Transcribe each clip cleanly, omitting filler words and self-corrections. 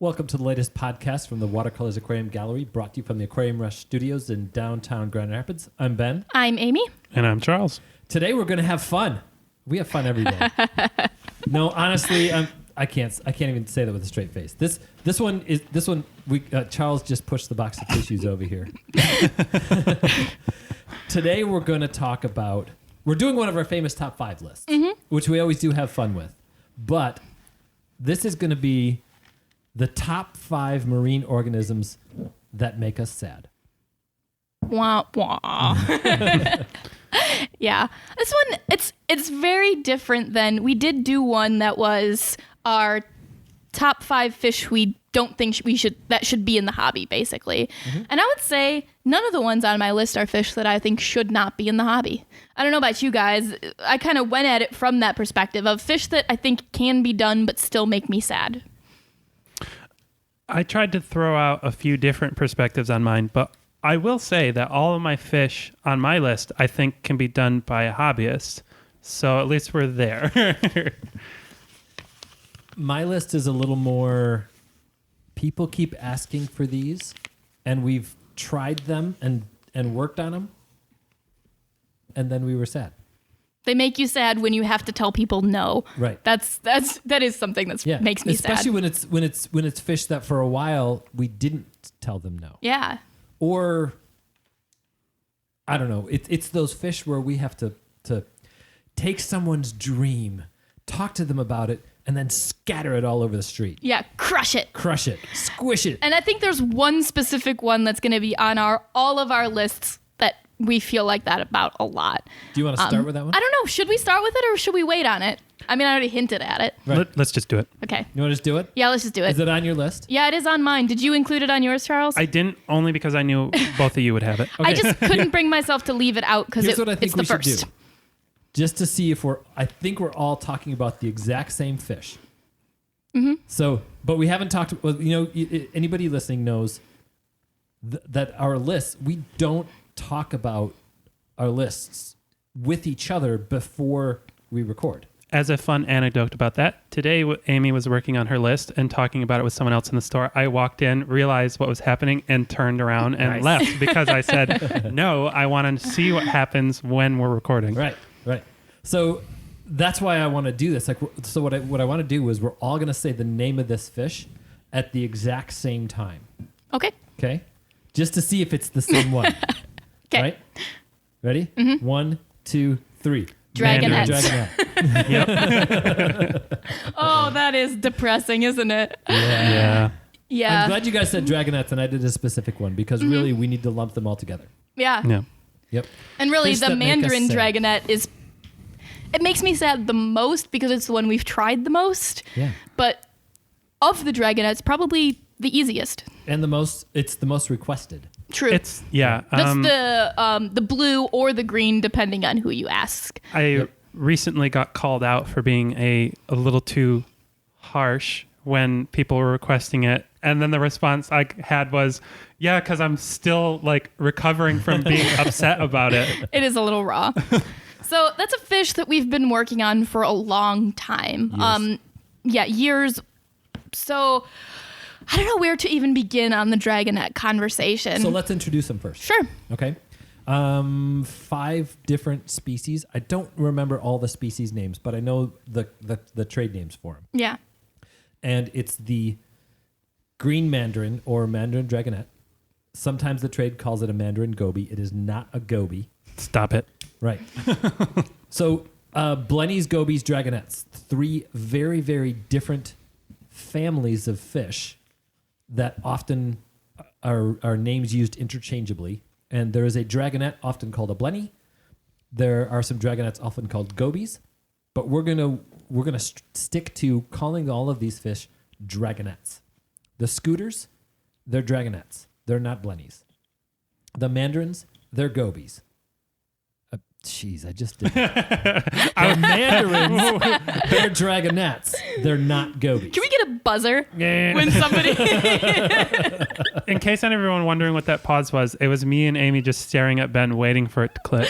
Welcome to the latest podcast from the Watercolors Aquarium Gallery, brought to you from the Aquarium Rush Studios in downtown Grand Rapids. I'm Ben. I'm Amy. And I'm Charles. Today we're going to have fun. We have fun every day. No, honestly, I can't even say that with a straight face. This one Charles just pushed the box of tissues over here. Today we're going to talk about, we're doing one of our famous top 5 lists, which we always do have fun with. But this is going to be the top 5 marine organisms that make us sad. Wah, wah. Yeah. This one, it's very different than, we did do one that was our top 5 fish we don't think that should be in the hobby, basically. And I would say none of the ones on my list are fish that I think should not be in the hobby. I don't know about you guys. I kind of went at it from that perspective of fish that I think can be done but still make me sad. I tried to throw out a few different perspectives on mine, but I will say that all of my fish on my list I think can be done by a hobbyist. So at least we're there. My list is a little more, people keep asking for these, and we've tried them and worked on them, and then we were sad. They make you sad when you have to tell people no. Right. That is something that makes me sad. Especially when it's fish that for a while we didn't tell them no. Yeah. Or I don't know. It's those fish where we have to take someone's dream, talk to them about it, and then scatter it all over the street. Yeah, crush it. Crush it. Squish it. And I think there's one specific one that's going to be on all of our lists that we feel like that about a lot. Do you want to start with that one? I don't know. Should we start with it or should we wait on it? I mean, I already hinted at it. Right. Let's just do it. Okay. You want to just do it? Yeah, let's just do it. Is it on your list? Yeah, it is on mine. Did you include it on yours, Charles? I didn't, only because I knew both of you would have it. I just couldn't bring myself to leave it out because it's the first. Do. Just to see if I think we're all talking about the exact same fish. So, but we haven't talked, anybody listening knows that our lists, we don't talk about our lists with each other before we record. As a fun anecdote about that, today Amy was working on her list and talking about it with someone else in the store. I walked in, realized what was happening, and turned around and left because I said, no, I want to see what happens when we're recording. Right. So that's why I want to do this. So what I want to do is we're all going to say the name of this fish at the exact same time. Okay? Just to see if it's the same one. Okay. Right? Ready? 1, 2, 3. Dragonette. Yep. Oh, that is depressing, isn't it? Yeah. Yeah. I'm glad you guys said dragonettes and I did a specific one because really we need to lump them all together. Yeah. Yep. And really Fish the that make us mandarin sad. dragonette it makes me sad the most because it's the one we've tried the most. Yeah. But of the dragonettes, probably the easiest. And it's the most requested. True. That's the blue or the green, depending on who you ask. I recently got called out for being a little too harsh when people were requesting it. And then the response I had was, yeah, because I'm still recovering from being upset about it. It is a little raw. So that's a fish that we've been working on for a long time. Years. So I don't know where to even begin on the dragonette conversation. So let's introduce them first. Sure. Okay. 5 different species. I don't remember all the species names, but I know the trade names for them. Yeah. And it's the green mandarin or mandarin dragonette. Sometimes the trade calls it a mandarin goby. It is not a goby. Stop it. Right. So blennies, gobies, dragonettes. 3 very, very different families of fish that often are names used interchangeably. And there is a dragonette often called a blenny. There are some dragonettes often called gobies. But we're gonna stick to calling all of these fish dragonettes. The scooters, they're dragonettes. They're not blennies. The mandarins, they're gobies. Jeez, I just did. The mandarins, they're dragonettes. They're not gobies. Can we get a buzzer when somebody... In case everyone wondering what that pause was, it was me and Amy just staring at Ben waiting for it to click.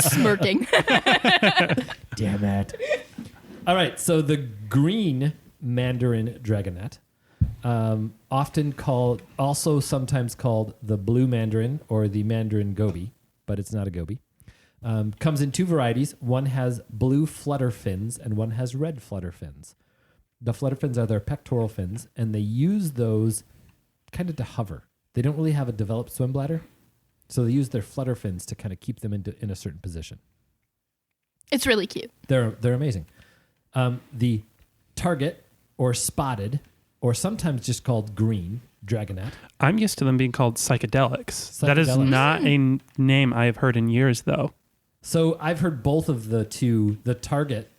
Smirking. Damn it. All right, so the green mandarin dragonet, sometimes called the blue mandarin or the mandarin goby, but it's not a goby. Comes in two varieties. One has blue flutter fins and one has red flutter fins. The flutter fins are their pectoral fins, and they use those kind of to hover. They don't really have a developed swim bladder, so they use their flutter fins to kind of keep them in a certain position. It's really cute. They're amazing. The target or spotted, or sometimes just called green dragonet. I'm used to them being called psychedelics. That is Psychedelics. not a name I have heard in years, though. So I've heard both of the two, the target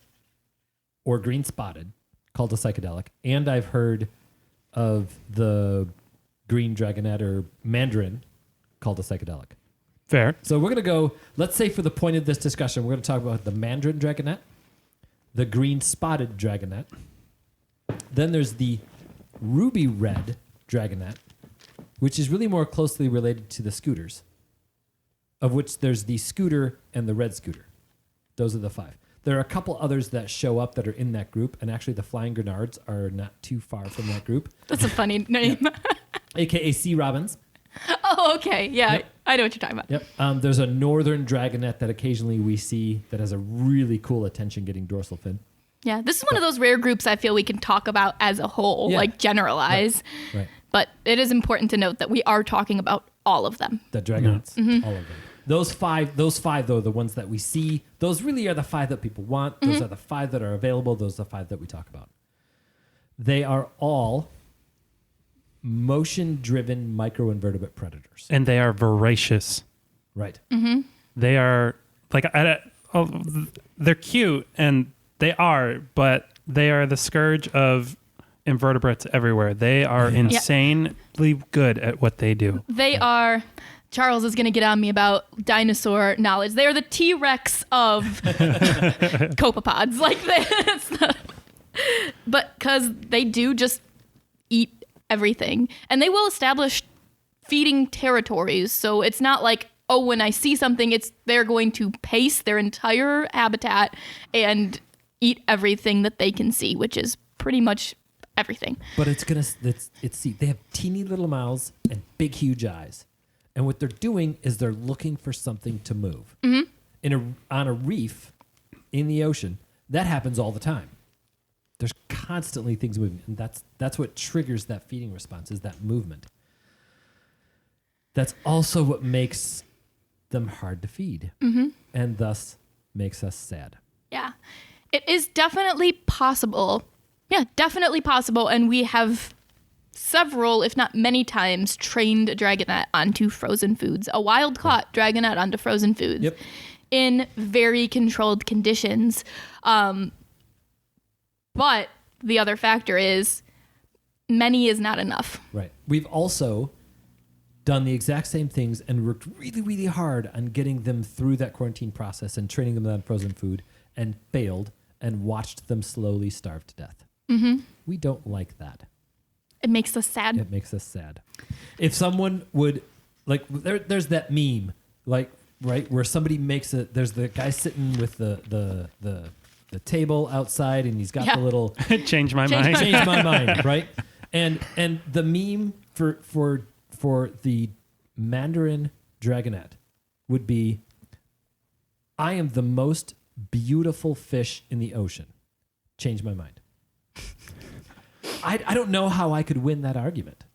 or green spotted, called a psychedelic, and I've heard of the green dragonet or mandarin called a psychedelic. Fair. So we're going to go, let's say for the point of this discussion, we're going to talk about the mandarin dragonet, the green spotted dragonet. Then there's the ruby red dragonet, which is really more closely related to the scooters, of which there's the scooter and the red scooter. Those are the 5. There are a couple others that show up that are in that group, and actually the flying grenards are not too far from that group. That's a funny name. AKA sea robins. Oh, okay. Yeah, Yep. I know what you're talking about. Yep. There's a northern dragonet that occasionally we see that has a really cool attention-getting dorsal fin. Yeah, this is one of those rare groups I feel we can talk about as a whole, Yeah. like generalize. Right. But it is important to note that we are talking about all of them. The dragonets, all of them. Those five though, the ones that we see, those really are the 5 that people want. Those are the 5 that are available. Those are the 5 that we talk about. They are all motion-driven microinvertebrate predators. And they are voracious. Right. They are like they're cute, and they are, but they are the scourge of invertebrates everywhere. They are insanely good at what they do. They are, Charles is going to get on me about dinosaur knowledge. They are the T-Rex of copepods. Like but because they do just eat everything. And they will establish feeding territories. So it's not like, oh, when I see something, they're going to pace their entire habitat and eat everything that they can see, which is pretty much everything. But they have teeny little mouths and big, huge eyes. And what they're doing is they're looking for something to move. On a reef in the ocean, that happens all the time. There's constantly things moving, and that's what triggers that feeding response, is that movement. That's also what makes them hard to feed, and thus makes us sad. Yeah. It is definitely possible. Yeah, definitely possible. And we have several, if not many times, trained a dragonet onto frozen foods, a wild-caught dragonet onto frozen foods in very controlled conditions. But the other factor is many is not enough. Right. We've also done the exact same things and worked really, really hard on getting them through that quarantine process and training them on frozen food, and failed and watched them slowly starve to death. We don't like that. It makes us sad. It makes us sad. If someone would, like, there's that meme, like, right, where somebody makes there's the guy sitting with the table outside, and he's got the little Change my mind. change my mind, right? And the meme for the mandarin dragonet would be, I am the most beautiful fish in the ocean. Change my mind. I don't know how I could win that argument.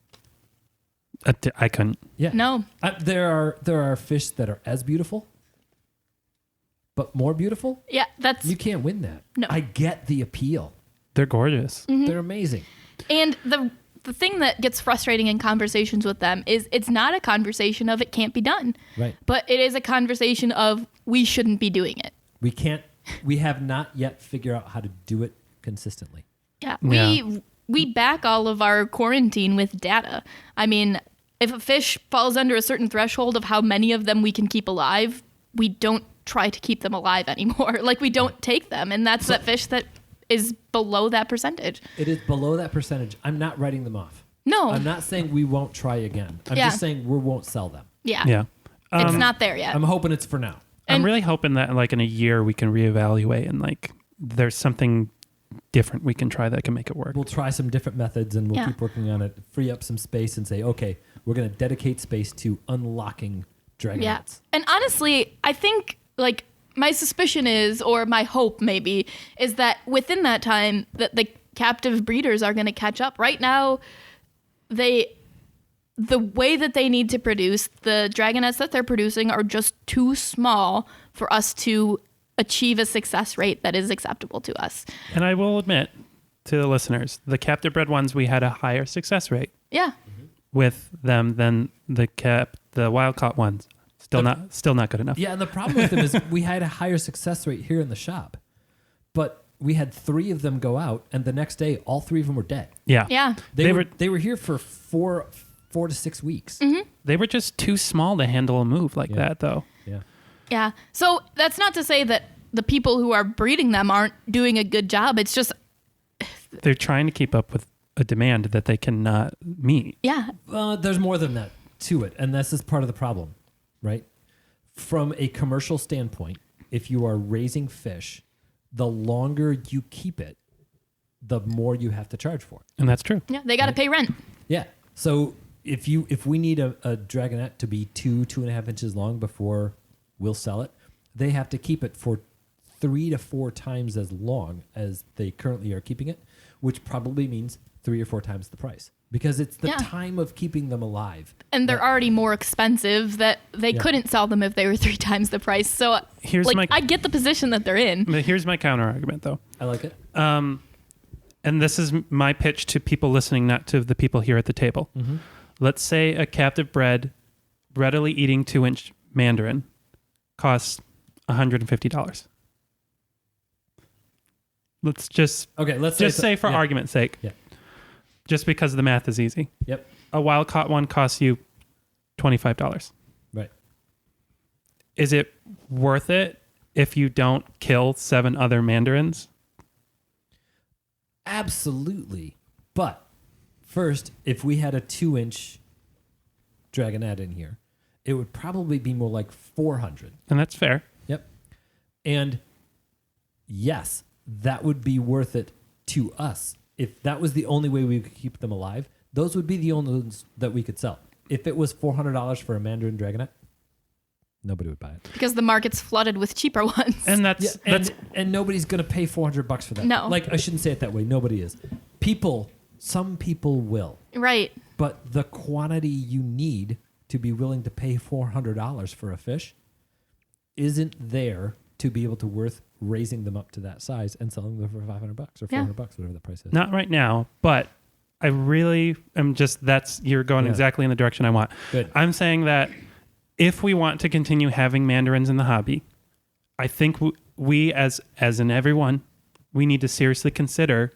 I couldn't. Yeah. No. There are fish that are as beautiful, but more beautiful. Yeah, that's... You can't win that. No. I get the appeal. They're gorgeous. They're amazing. And the thing that gets frustrating in conversations with them is it's not a conversation of it can't be done. Right. But it is a conversation of we shouldn't be doing it. We have not yet figured out how to do it consistently. Yeah. Yeah. We back all of our quarantine with data. I mean, if a fish falls under a certain threshold of how many of them we can keep alive, we don't try to keep them alive anymore. Like, we don't take them. And that's that fish that is below that percentage. It is below that percentage. I'm not writing them off. No. I'm not saying we won't try again. I'm just saying we won't sell them. Yeah. Yeah. It's not there yet. I'm hoping it's for now. I'm And- really hoping that like in a year we can reevaluate and like there's something different we can try that can make it work. We'll try some different methods and we'll Yeah. keep working on it, free up some space and say, okay, we're going to dedicate space to unlocking dragonets. Yeah. And honestly, I think like my suspicion is, or my hope maybe, is that within that time that the captive breeders are going to catch up. Right now, the way that they need to produce, the dragonets that they're producing are just too small for us to achieve a success rate that is acceptable to us. And I will admit to the listeners, the captive bred ones, we had a higher success rate Yeah. with them than the wild caught ones. Still not good enough. Yeah, and the problem with them is we had a higher success rate here in the shop, but we had 3 of them go out, and the next day, all 3 of them were dead. Yeah. Yeah. They were here for 4 to 6 weeks. Mm-hmm. They were just too small to handle a move like that, though. Yeah. Yeah. So that's not to say that the people who are breeding them aren't doing a good job. It's just, They're trying to keep up with a demand that they cannot meet. yeah. There's more than that to it, and this is part of the problem, right? From a commercial standpoint, if you are raising fish, the longer you keep it, the more you have to charge for it. And that's true. Yeah. They got to pay rent. Yeah. So if we need a dragonet to be 2.5 inches long before we'll sell it, they have to keep it for 3 to 4 times as long as they currently are keeping it, which probably means 3 or 4 times the price, because it's the Yeah. time of keeping them alive. And they're already more expensive that they Yeah. couldn't sell them if they were 3 times the price. So I get the position that they're in. But here's my counter argument, though. I like it. And this is my pitch to people listening, not to the people here at the table. Mm-hmm. Let's say a captive bred, readily eating 2-inch mandarin costs $150. Let's just Okay, let's say for yeah. argument's sake, Yeah. just because the math is easy. Yep. A wild caught one costs you $25. Right. Is it worth it if you don't kill 7 other mandarins? Absolutely. But first, if we had a 2-inch dragonet in here, it would probably be more like 400. And that's fair. Yep. And yes, that would be worth it to us. If that was the only way we could keep them alive, those would be the only ones that we could sell. If it was $400 for a Mandarin dragonet, nobody would buy it. Because the market's flooded with cheaper ones. And that's And nobody's going to pay $400 for that. No. Like, I shouldn't say it that way. Nobody is. Some people will. Right. But the quantity you need to be willing to pay $400 for a fish isn't there to be able to worth raising them up to that size and selling them for $500 or $400, Yeah. whatever the price is. not right now, but I really am you're going Yeah. exactly in the direction I want. Good. I'm saying that if we want to continue having mandarins in the hobby, I think we as in everyone, we need to seriously consider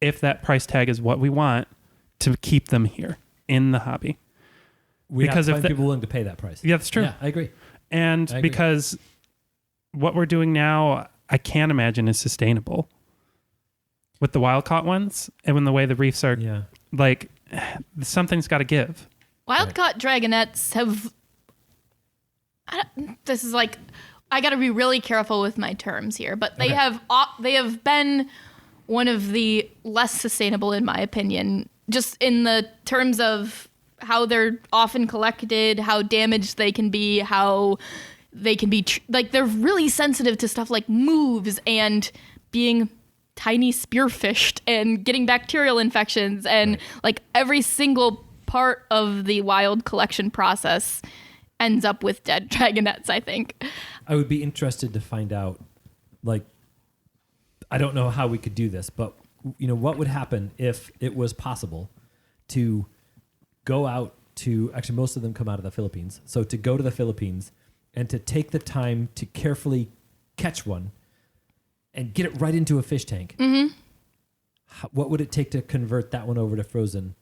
if that price tag is what we want to keep them here in the hobby. We because have if to find people willing to pay that price. Yeah, that's true. Yeah, I agree. And I agree. because what we're doing now, I can't imagine is sustainable with the wild caught ones and when the way the reefs are Yeah. like, something's got to give. Wild caught dragonets have. This is like, I got to be really careful with my terms here, but they Okay. have been one of the less sustainable, in my opinion, just in the terms of how they're often collected, how damaged they can be, how they can be like they're really sensitive to stuff like moves and being tiny spearfished and getting bacterial infections and like every single part of the wild collection process ends up with dead dragonets, I think. I would be interested to find out, like, I don't know how we could do this, but, you know, what would happen if it was possible to go out to, actually, most of them come out of the Philippines. So to go to the Philippines and to take the time to carefully catch one and get it right into a fish tank. Mm-hmm. What would it take to convert that one over to frozen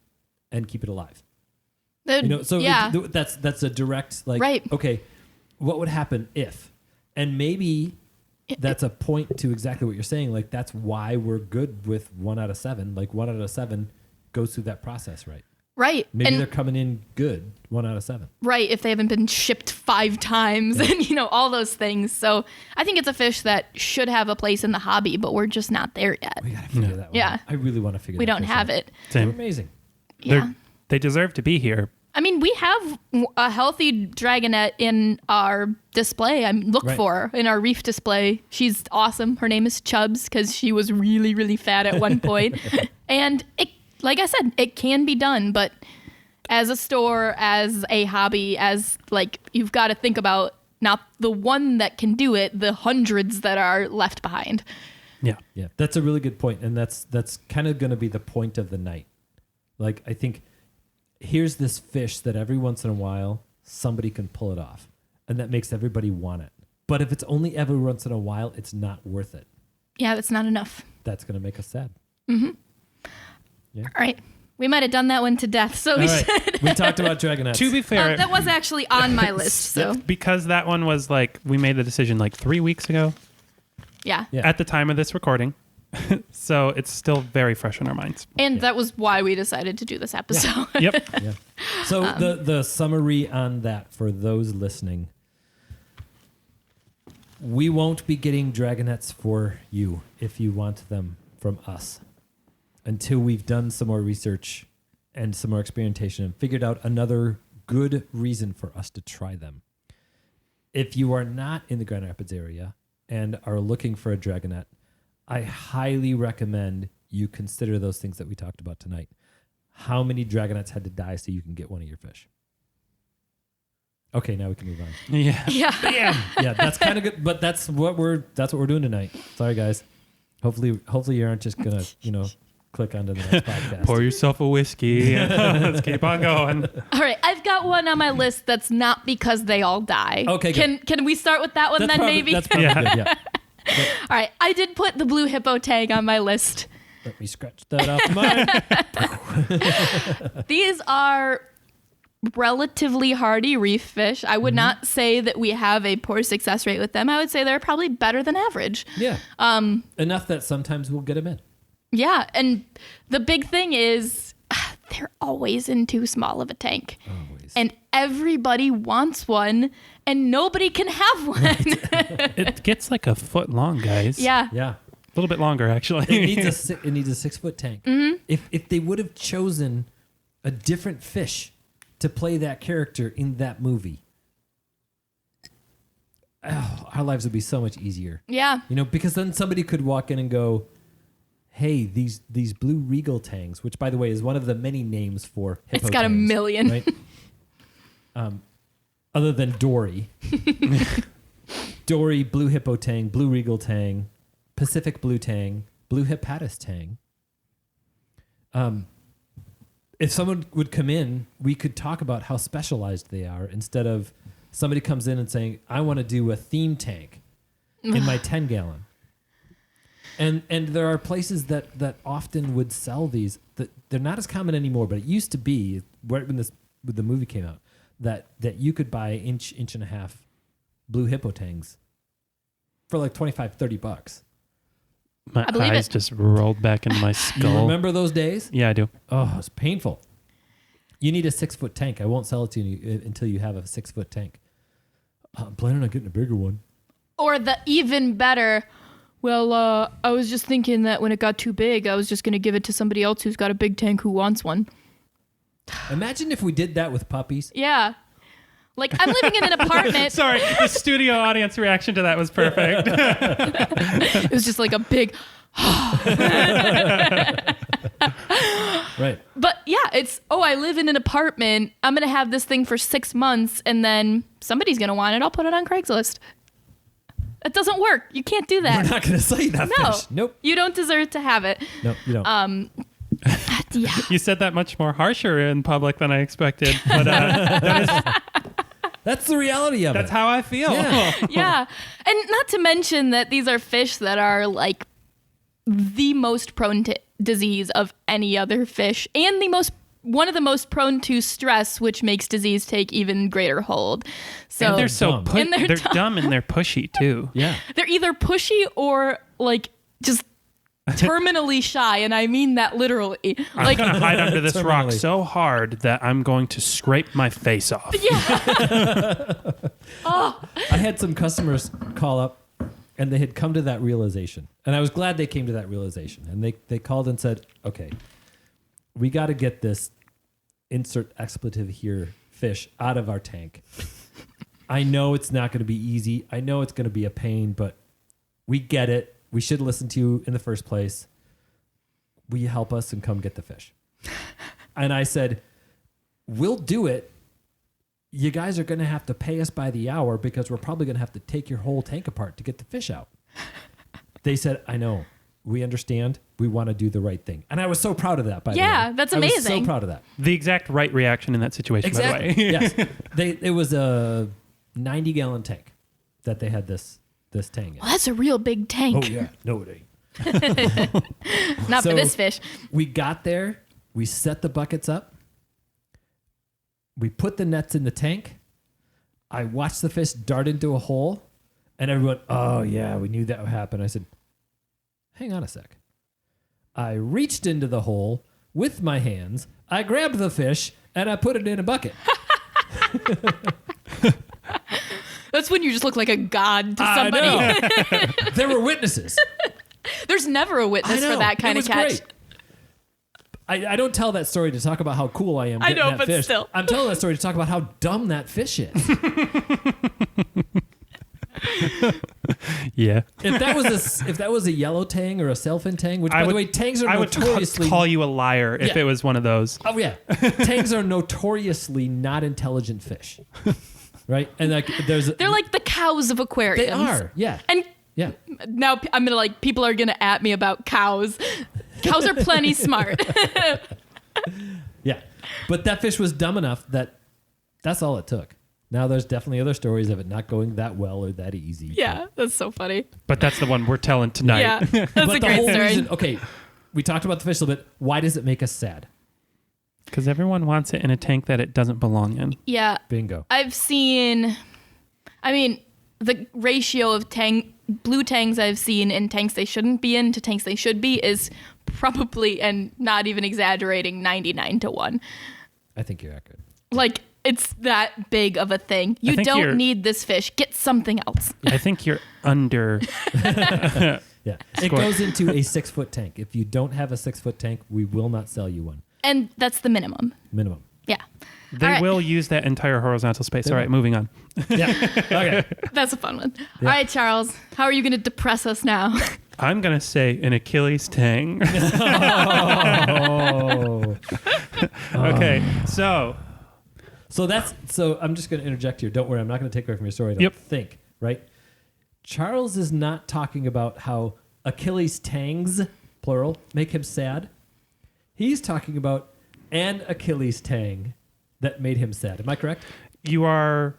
and keep it alive? You know, so yeah. that's a direct, like, Right. okay, what would happen if? And maybe that's a point to exactly what you're saying. Like, that's why we're good with 1 out of 7. Like, 1 out of 7 goes through that process, right? Right. Maybe And they're coming in good, 1 out of 7. right, if they haven't been shipped 5 times and, all those things. So I think it's a fish that should have a place in the hobby, but we're just not there yet. We got to figure that one Yeah. out. I really want to figure We that don't fish have out. it. They're Same. amazing. Yeah. They deserve to be here. I mean, we have a healthy dragonette in our display. Look Right. for her in our reef display. She's awesome. Her name is Chubbs because she was really, really fat at one point. And it, like I said, it can be done, but as a store, as a hobby, as like you've got to think about not the one that can do it, the hundreds that are left behind. Yeah. Yeah, that's a really good point, and that's kind of going to be the point of the night. Like, I think here's this fish that every once in a while somebody can pull it off, and that makes everybody want it. But if it's only every once in a while, it's not worth it. Yeah, that's not enough. That's going to make us sad. All right. We might have done that one to death. So we All right, should. we talked about dragonets. To be fair, That was actually on my list. So because that one was like, we made the decision like 3 weeks ago yeah. Yeah. at the time of this recording. So it's still very fresh in our minds. And that was why we decided to do this episode. Yep. Yeah. So the summary on that for those listening, we won't be getting dragonets for you if you want them from us until we've done some more research and some more experimentation and figured out another good reason for us to try them. If you are not in the Grand Rapids area and are looking for a dragonet, I highly recommend you consider those things that we talked about tonight. How many dragonets had to die so you can get one of your fish? Okay, now we can move on. Yeah. Yeah. Yeah, that's kind of good, but that's what we're doing tonight. Sorry, guys. Hopefully you aren't just gonna click onto the next podcast. Pour yourself a whiskey. Let's keep on going. All right. I've got one on my list that's not because they all die. Okay, good. Can we start with that one That's then probably, maybe? That's probably Yeah. good. Yeah. All right. I did put the blue hippo tag on my list. Let me scratch that off mine. These are relatively hardy reef fish. I would not say that we have a poor success rate with them. I would say they're probably better than average. Yeah. Enough that sometimes we'll get them in. Yeah, and the big thing is they're always in too small of a tank. Always. And everybody wants one, and nobody can have one. It gets like a foot long, guys. Yeah. Yeah. A little bit longer, actually. It needs a 6-foot tank. Mm-hmm. If they would have chosen a different fish to play that character in that movie, our lives would be so much easier. Yeah. Because then somebody could walk in and go, "Hey, these blue regal tangs," which by the way is one of the many names for hippo It's got a tangs, million. right? Other than Dory, blue hippo tang, blue regal tang, Pacific blue tang, blue hepatis tang. If someone would come in, we could talk about how specialized they are instead of somebody comes in and saying, "I want to do a theme tank in my 10-gallon." And there are places that often would sell these. That they're not as common anymore, but it used to be right when the movie came out that you could buy inch and a half blue hippo tangs for like $25-$30. My I believe eyes it. just rolled back into my You skull. remember those days? Yeah, I do. Oh, it's painful. You need a 6-foot tank. I won't sell it to you until you have a 6-foot tank. I'm planning on getting a bigger one. Or the even better, well, I was just thinking that when it got too big, I was just going to give it to somebody else who's got a big tank who wants one. Imagine if we did that with puppies. Yeah. Like, I'm living in an apartment. Sorry, the studio audience reaction to that was perfect. It was just like a big... Right. But yeah, it's, I live in an apartment. I'm going to have this thing for 6 months, and then somebody's going to want it. I'll put it on Craigslist. It doesn't work. You can't do We're that. not going to say that No. fish. Nope. You don't deserve to have it. Nope, you don't. Yeah. You said that much more harsher in public than I expected. But That's the reality of that's it. how I feel. Yeah. Yeah. And not to mention that these are fish that are like the most prone to disease of any other fish, and one of the most prone to stress, which makes disease take even greater hold. So And they're so dumb. And they're they're dumb. dumb and they're pushy too. Yeah. they're either pushy or like just terminally shy, and I mean that literally. I'm Like, going to hide under this rock Terminally. so hard that I'm going to scrape my face off. oh, I had some customers call up and they had come to that realization. And I was glad they came to that realization. And they called and said, okay, we got to get this insert expletive here fish out of our tank. I know it's not going to be easy. I know it's going to be a pain, but we get it. We should listen to you in the first place. Will you help us and come get the fish? And I said, we'll do it. You guys are going to have to pay us by the hour because we're probably going to have to take your whole tank apart to get the fish out. They said, I know. We understand. We want to do the right thing. And I was so proud of that, by the way. Yeah, that's I was amazing. so proud of that. The exact right reaction in that situation, Exactly. by the way. Yes. It was a 90-gallon tank that they had this tang in. well, that's a real big tank. Oh, yeah. No, it ain't. Not So- for this fish. We got there. We set the buckets up. We put the nets in the tank. I watched the fish dart into a hole. And everyone, oh, yeah, we knew that would happen. I said, hang on a sec. I reached into the hole with my hands. I grabbed the fish and I put it in a bucket. That's when you just look like a god to I somebody. know. There were witnesses. There's never a I witness know. for that kind It of was catch. great. I don't tell that story to talk about how cool I am I getting know, that but fish. still. I'm telling that story to talk about how dumb that fish is. Yeah. If that was a yellow tang or a sailfin tang, which by the way, tangs are I would notoriously call you a liar if Yeah. it was one of those. Oh yeah, tangs are notoriously not intelligent fish, right? And like They're like the cows of aquariums. they are, yeah, And yeah. now I'm gonna people are gonna at me about cows. Cows are plenty smart. Yeah, but that fish was dumb enough that that's all it took. Now there's definitely other stories of it not going that well or that easy. Yeah, that's so funny. But that's the one we're telling tonight. Yeah, that's but a the great whole story. reason. Okay, we talked about the fish a little bit. Why does it make us sad? Because everyone wants it in a tank that it doesn't belong in. Yeah, Bingo. I've seen. I mean, the ratio of blue tangs I've seen in tanks they shouldn't be in to tanks they should be is probably, and not even exaggerating, 99-1. I think you're accurate. Like, it's that big of a thing. You think you're- don't need this fish. Get something else. I think you're under. Yeah, it Score. goes into a 6-foot tank. If you don't have a 6-foot tank, we will not sell you one. And that's the minimum. Minimum. Yeah. They All right. will use that entire horizontal space. They All right, will. moving on. Yeah. Okay. That's a fun one. All right, Charles, how are you going to depress us now? I'm going to say an Achilles tang. Oh. Okay, so So I'm just going to interject here. Don't worry, I'm not going to take away from your story. I don't Yep. think, right? Charles is not talking about how Achilles tangs, plural, make him sad. He's talking about an Achilles tang that made him sad. Am I correct? you are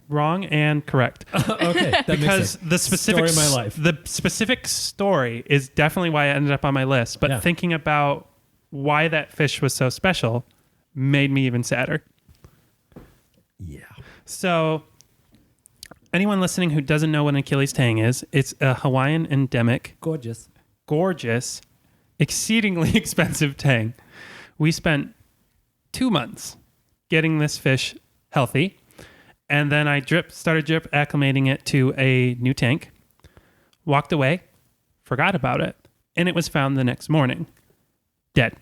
wrong and correct. Okay, that makes Because sense. the specific Story of my life. the specific story is definitely why it ended up on my list. But Yeah. thinking about why that fish was so special made me even sadder. Yeah. So, anyone listening who doesn't know what an Achilles tang is, it's a Hawaiian endemic, Gorgeous. gorgeous, exceedingly expensive tang. We spent 2 months getting this fish healthy, and then I started drip acclimating it to a new tank, walked away, forgot about it, and it was found the next morning, dead.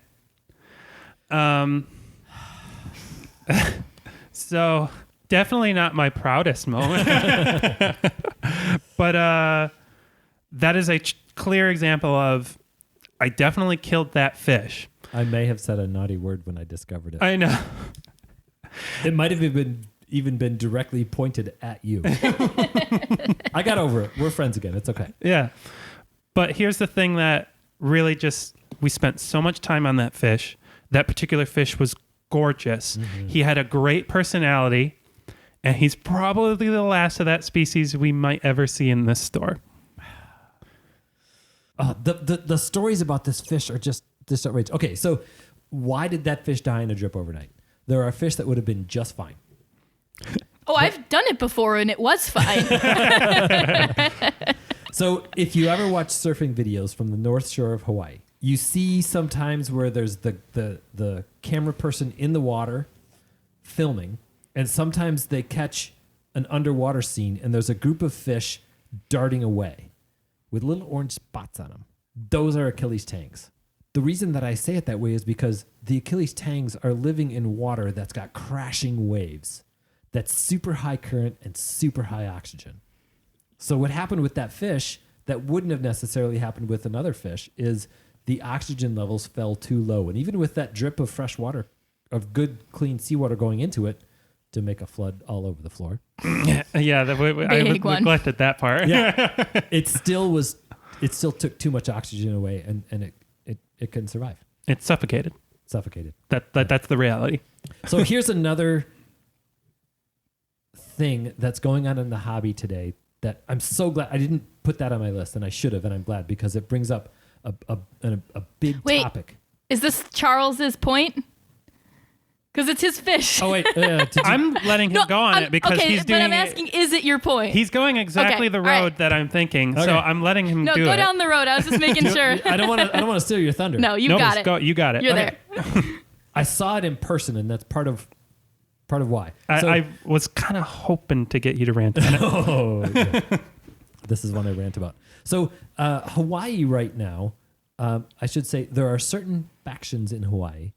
So definitely not my proudest moment, but that is a clear example of I definitely killed that fish. I may have said a naughty word when I discovered it. I know. It might have even been directly pointed at you. I got over it. We're friends again. It's okay. Yeah. But here's the thing that really we spent so much time on that fish. That particular fish was gorgeous. Mm-hmm. He had a great personality, and he's probably the last of that species we might ever see in this store. The stories about this fish are just outrageous. Okay, so why did that fish die in a drip overnight? There are fish that would have been just fine. Oh, I've done it before and it was fine. So if you ever watch surfing videos from the North Shore of Hawaii, you see sometimes where there's the camera person in the water filming, and sometimes they catch an underwater scene and there's a group of fish darting away with little orange spots on them. Those are Achilles tangs. The reason that I say it that way is because the Achilles tangs are living in water that's got crashing waves, that's super high current and super high oxygen. So what happened with that fish that wouldn't have necessarily happened with another fish is the oxygen levels fell too low. And even with that drip of fresh water, of good, clean seawater going into it to make a flood all over the floor. Yeah, I neglected that part. Yeah, it still took too much oxygen away, and it couldn't survive. It's suffocated. That's the reality. So here's another thing that's going on in the hobby today that I'm so glad I didn't put that on my list, and I should have, and I'm glad because it brings up a big topic. Is this Charles's point? Because it's his fish. Oh wait, I'm letting him go on it because he's doing. But I'm asking, is it your point? He's going exactly the road that I'm thinking, so I'm letting him do it. No, go down the road. I was just making sure. I don't want to steal your thunder. No, you got it. You got it. You're there. I saw it in person, and that's part of why. I was kind of hoping to get you to rant on it. Okay. This is one I rant about. So Hawaii right now, I should say there are certain factions in Hawaii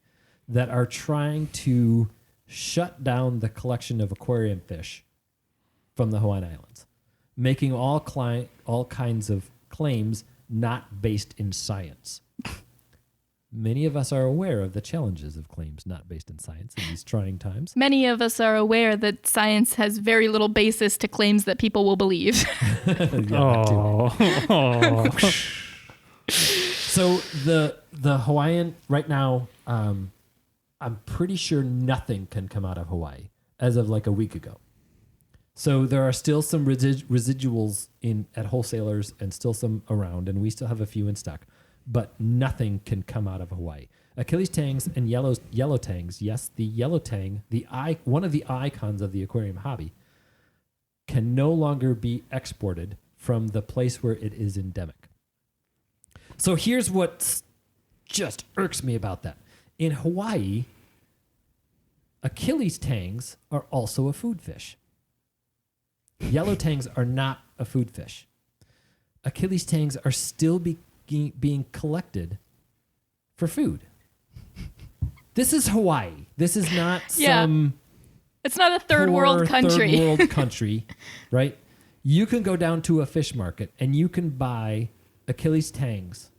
that are trying to shut down the collection of aquarium fish from the Hawaiian Islands, making all kinds of claims not based in science. Many of us are aware of the challenges of claims not based in science in these trying times. Many of us are aware that science has very little basis to claims that people will believe. So the Hawaiian right now, I'm pretty sure nothing can come out of Hawaii as of like a week ago. So there are still some residuals at wholesalers and still some around, and we still have a few in stock. But nothing can come out of Hawaii. Achilles tangs and yellow tangs. Yes, the yellow tang, one of the icons of the aquarium hobby, can no longer be exported from the place where it is endemic. So here's what just irks me about that. In Hawaii, Achilles tangs are also a food fish. Yellow tangs are not a food fish. Achilles tangs are still being collected for food. This is Hawaii. This is not some it's not a third world country, right? You can go down to a fish market and you can buy Achilles tangs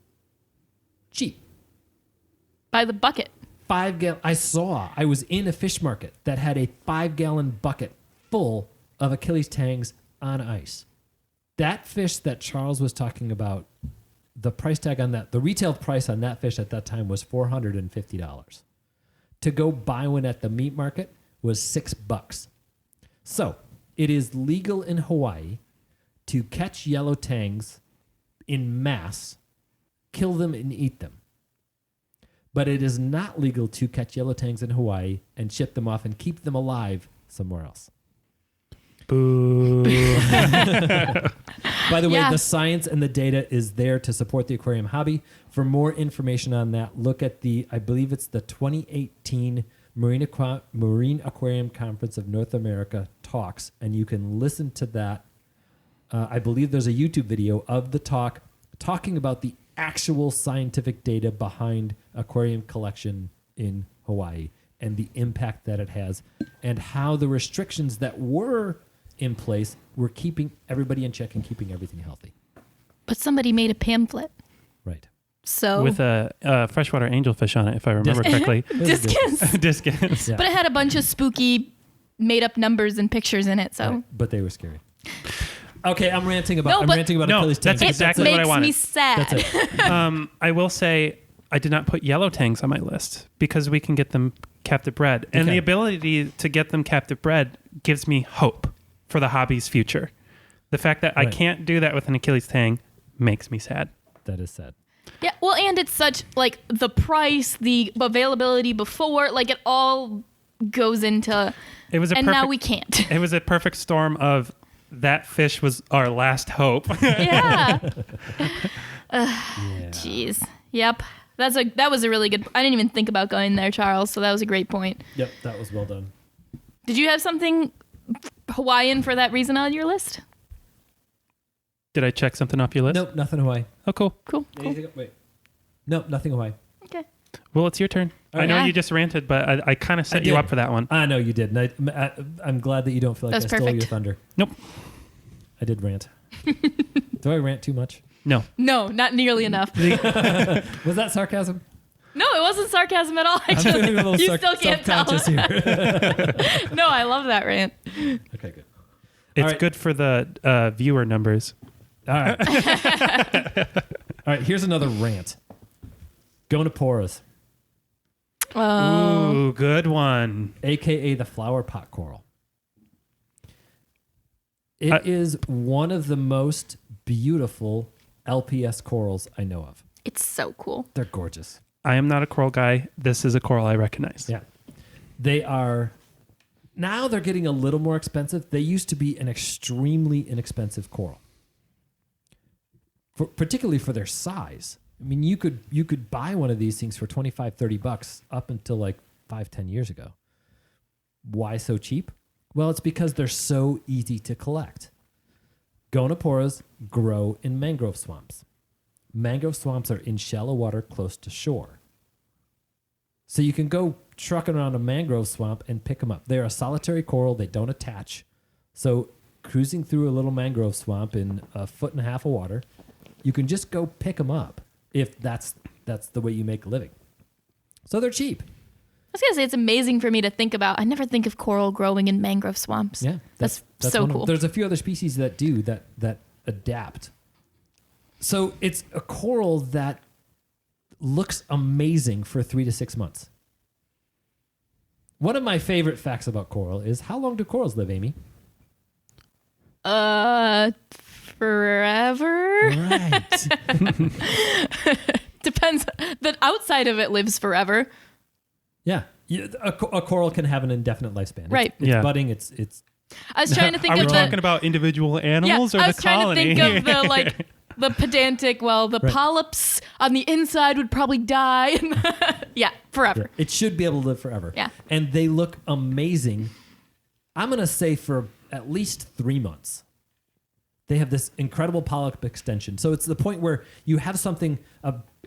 cheap. By the bucket. 5 gallon. I was in a fish market that had a 5-gallon bucket full of Achilles tangs on ice. That fish that Charles was talking about, the price tag on that, the retail price on that fish at that time was $450. To go buy one at the meat market was $6. So it is legal in Hawaii to catch yellow tangs in mass, kill them and eat them. But it is not legal to catch yellow tangs in Hawaii and ship them off and keep them alive somewhere else. Boo. By the way, the science and the data is there to support the aquarium hobby. For more information on that, look at I believe it's the 2018 Marine Aquarium Conference of North America talks, and you can listen to that. I believe there's a YouTube video of the talk talking about the actual scientific data behind aquarium collection in Hawaii and the impact that it has and how the restrictions that were in place were keeping everybody in check and keeping everything healthy. But somebody made a pamphlet. Right. So with a freshwater angelfish on it, if I remember correctly. Discus. Yeah. But it had a bunch of spooky made up numbers and pictures in it. So, right. But they were scary. Okay, I'm ranting about Achilles tangs. That's exactly what I wanted. It makes me sad. That's it. I will say I did not put yellow tangs on my list because we can get them captive bred. And the ability to get them captive bred gives me hope for the hobby's future. The fact that I can't do that with an Achilles tang makes me sad. That is sad. Yeah, well, and it's such, like, the price, the availability before, like, it all goes into... now we can't. It was a perfect storm of that fish was our last hope. Yeah. Yeah. Jeez. Yep. That was a really good. I didn't even think about going there, Charles. So that was a great point. Yep, that was well done. Did you have something Hawaiian for that reason on your list? Did I check something off your list? Nope, nothing Hawaii. Oh, cool. Cool. Anything? Wait. Nope, nothing Hawaii. Okay. Well, it's your turn. All I right. know Yeah. you just ranted, but I kind of set you did. up for that one. I know you did. And I'm glad that you don't feel like That's I stole your perfect. thunder. Nope. I did rant. Do I rant too much? No. No, not nearly enough. Was that sarcasm? No, it wasn't sarcasm at all. I'm Actually, feeling a little you still can't tell. self-conscious here. No, I love that rant. Okay, good. It's right. good for the viewer numbers. All right. All right, here's another rant. Gonoporas, Ooh, good one. a.k.a. the flower pot coral. It is one of the most beautiful LPS corals I know of. It's so cool. They're gorgeous. I am not a coral guy. This is a coral I recognize. Yeah. They are, now they're getting a little more expensive. They used to be an extremely inexpensive coral, particularly for their size. I mean, you could buy one of these things for $25-$30 up until like 5-10 years ago. Why so cheap? Well, it's because they're so easy to collect. Gonoporas grow in mangrove swamps. Mangrove swamps are in shallow water close to shore. So you can go trucking around a mangrove swamp and pick them up. They're a solitary coral. They don't attach. So cruising through a little mangrove swamp in 1.5 feet of water, you can just go pick them up if that's the way you make a living. So they're cheap. I was going to say, it's amazing for me to think about. I never think of coral growing in mangrove swamps. Yeah. That's one so of- cool. There's a few other species that do that adapt. So it's a coral that looks amazing for 3 to 6 months. One of my favorite facts about coral is how long do corals live, Amy? Forever? Right. Depends. The outside of it lives forever. Yeah. A coral can have an indefinite lifespan. Right. It's Yeah. budding. It's I was trying to think Are we of talking the. about individual animals I or was the trying colony? to think of the the pedantic. Well, the Right. polyps on the inside would probably die. Yeah, forever. it should be able to live forever. Yeah. And they look amazing. I'm going to say for at least 3 months. They have this incredible polyp extension. So it's the point where you have something,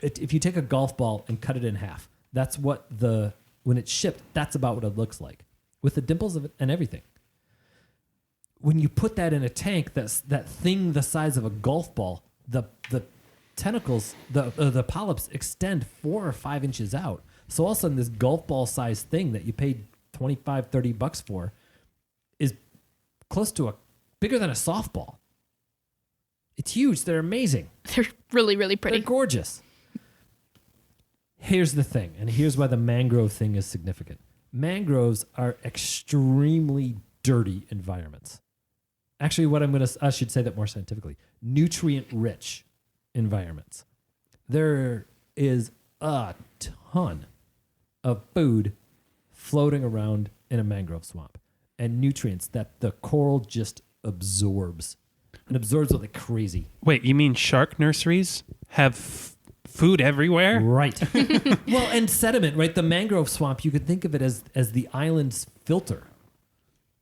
if you take a golf ball and cut it in half, that's what when it's shipped, that's about what it looks like with the dimples of it and everything. When you put that in a tank, that thing the size of a golf ball, the tentacles, the polyps extend 4 or 5 inches out. So all of a sudden this golf ball sized thing that you paid $25-$30 for is close to bigger than a softball. It's huge. They're amazing. They're really, really pretty. They're gorgeous. Here's the thing, and here's why the mangrove thing is significant. Mangroves are extremely dirty environments. Actually, I should say that more scientifically. Nutrient-rich environments. There is a ton of food floating around in a mangrove swamp and nutrients that the coral just absorbs. And absorbs like crazy. Wait, you mean shark nurseries have food everywhere? Right. Well, and sediment, right? The mangrove swamp, you could think of it as the island's filter.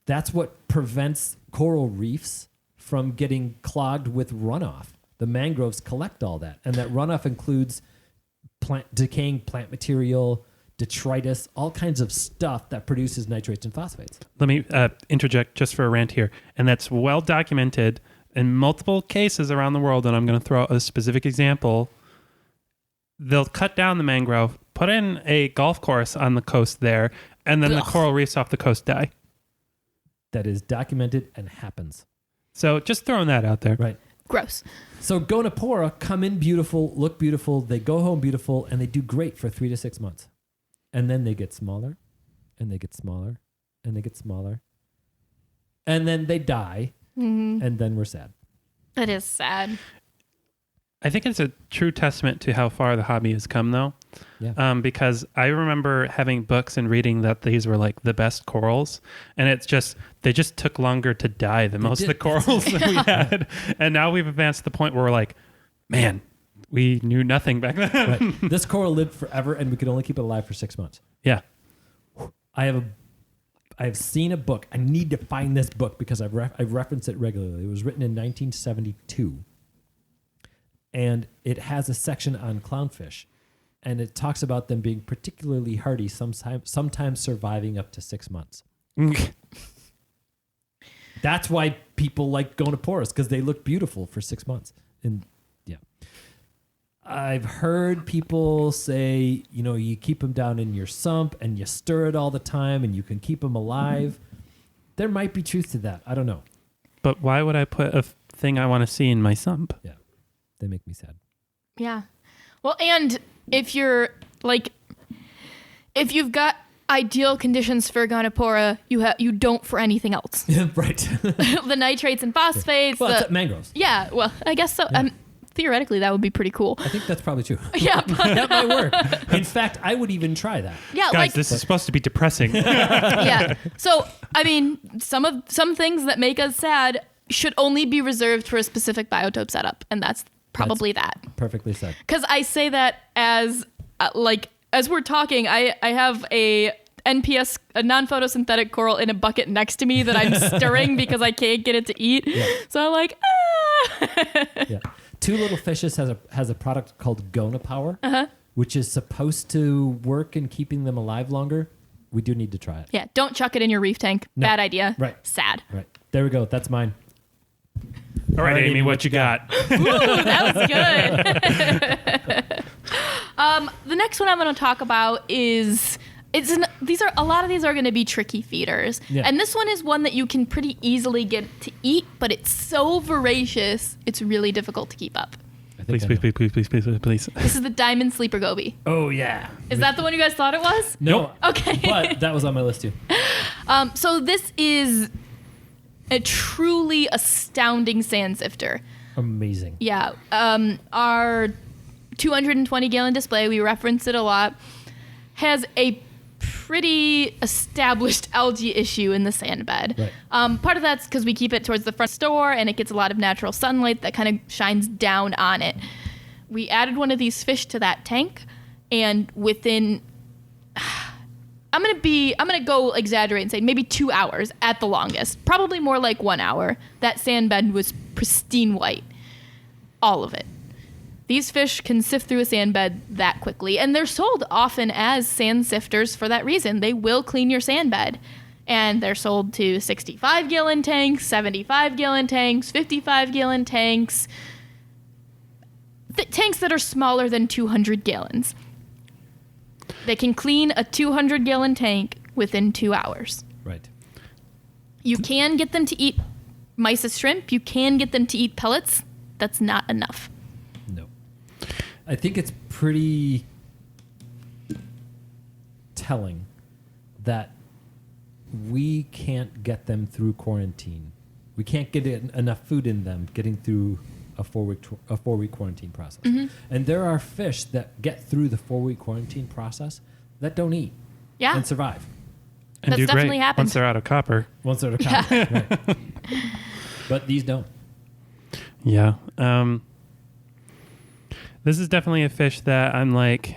That's what prevents coral reefs from getting clogged with runoff. The mangroves collect all that. And that runoff includes decaying plant material, detritus, all kinds of stuff that produces nitrates and phosphates. Let me interject just for a rant here. And that's well documented in multiple cases around the world. And I'm going to throw out a specific example. They'll cut down the mangrove, put in a golf course on the coast there, and then the coral reefs off the coast die. That is documented and happens. So just throwing that out there. Right. Gross. So Gonopora come in beautiful, look beautiful, they go home beautiful, and they do great for 3 to 6 months. And then they get smaller, and they get smaller, and they get smaller. And then they die, and then we're sad. That is sad. I think it's a true testament to how far the hobby has come, though. Yeah. Because I remember having books and reading that these were like the best corals, and it's just they just took longer to die than most of the corals that we had, and now we've advanced to the point where we're like, man, we knew nothing back then. Right. This coral lived forever, and we could only keep it alive for 6 months. Yeah. I have seen a book. I need to find this book because I've referenced it regularly. It was written in 1972, and it has a section on clownfish, and it talks about them being particularly hardy, sometimes surviving up to 6 months. That's why people like Gonoporus, because they look beautiful for 6 months. And yeah, I've heard people say, you keep them down in your sump and you stir it all the time and you can keep them alive. There might be truth to that. I don't know. But why would I put a thing I want to see in my sump? Yeah, they make me sad. Yeah. Well, and if you're if you've got ideal conditions for Gonopora, you don't for anything else. Right. The nitrates and phosphates. Well, it's mangroves. Yeah. Well, I guess so. Yeah. Theoretically, that would be pretty cool. I think that's probably true. Yeah. That might work. In fact, I would even try that. Yeah. Guys, this is supposed to be depressing. Yeah. So, I mean, some things that make us sad should only be reserved for a specific biotope setup, and that's probably that. Perfectly said. Because I say that as we're talking, I have a NPS, a non-photosynthetic coral in a bucket next to me that I'm stirring because I can't get it to eat. Yeah. So I'm like, Yeah. Two Little Fishes has a product called Gonopower, which is supposed to work in keeping them alive longer. We do need to try it. Yeah, don't chuck it in your reef tank. No. Bad idea. Right. Sad. Right. There we go. That's mine. All right, Amy, what you got? Ooh, that was good. The next one I'm going to talk about is a lot of these are going to be tricky feeders. Yeah. And this one is one that you can pretty easily get to eat, but it's so voracious, it's really difficult to keep up. Please. This is the diamond sleeper goby. Oh, yeah. Is that the one you guys thought it was? No. Okay. But that was on my list, too. So this is a truly astounding sand sifter. Amazing. Yeah. Our 220-gallon display, we reference it a lot, has a pretty established algae issue in the sand bed. Right. Part of that's because we keep it towards the front door and it gets a lot of natural sunlight that kind of shines down on it. We added one of these fish to that tank, and within I'm gonna go exaggerate and say maybe 2 hours at the longest, probably more like 1 hour, that sand bed was pristine white. All of it. These fish can sift through a sand bed that quickly, and they're sold often as sand sifters for that reason. They will clean your sand bed, and they're sold to 65-gallon tanks, 75-gallon tanks, 55-gallon tanks, tanks that are smaller than 200 gallons. They can clean a 200-gallon tank within 2 hours. Right. You can get them to eat mysis shrimp. You can get them to eat pellets. That's not enough. No. I think it's pretty telling that we can't get them through quarantine. We can't get enough food in them getting through a 4-week quarantine process. Mm-hmm. And there are fish that get through the 4-week quarantine process that don't eat Yeah. and survive And That's do definitely great happened. once they're out of copper. once they're right. But these don't. Yeah. This is definitely a fish that I'm like...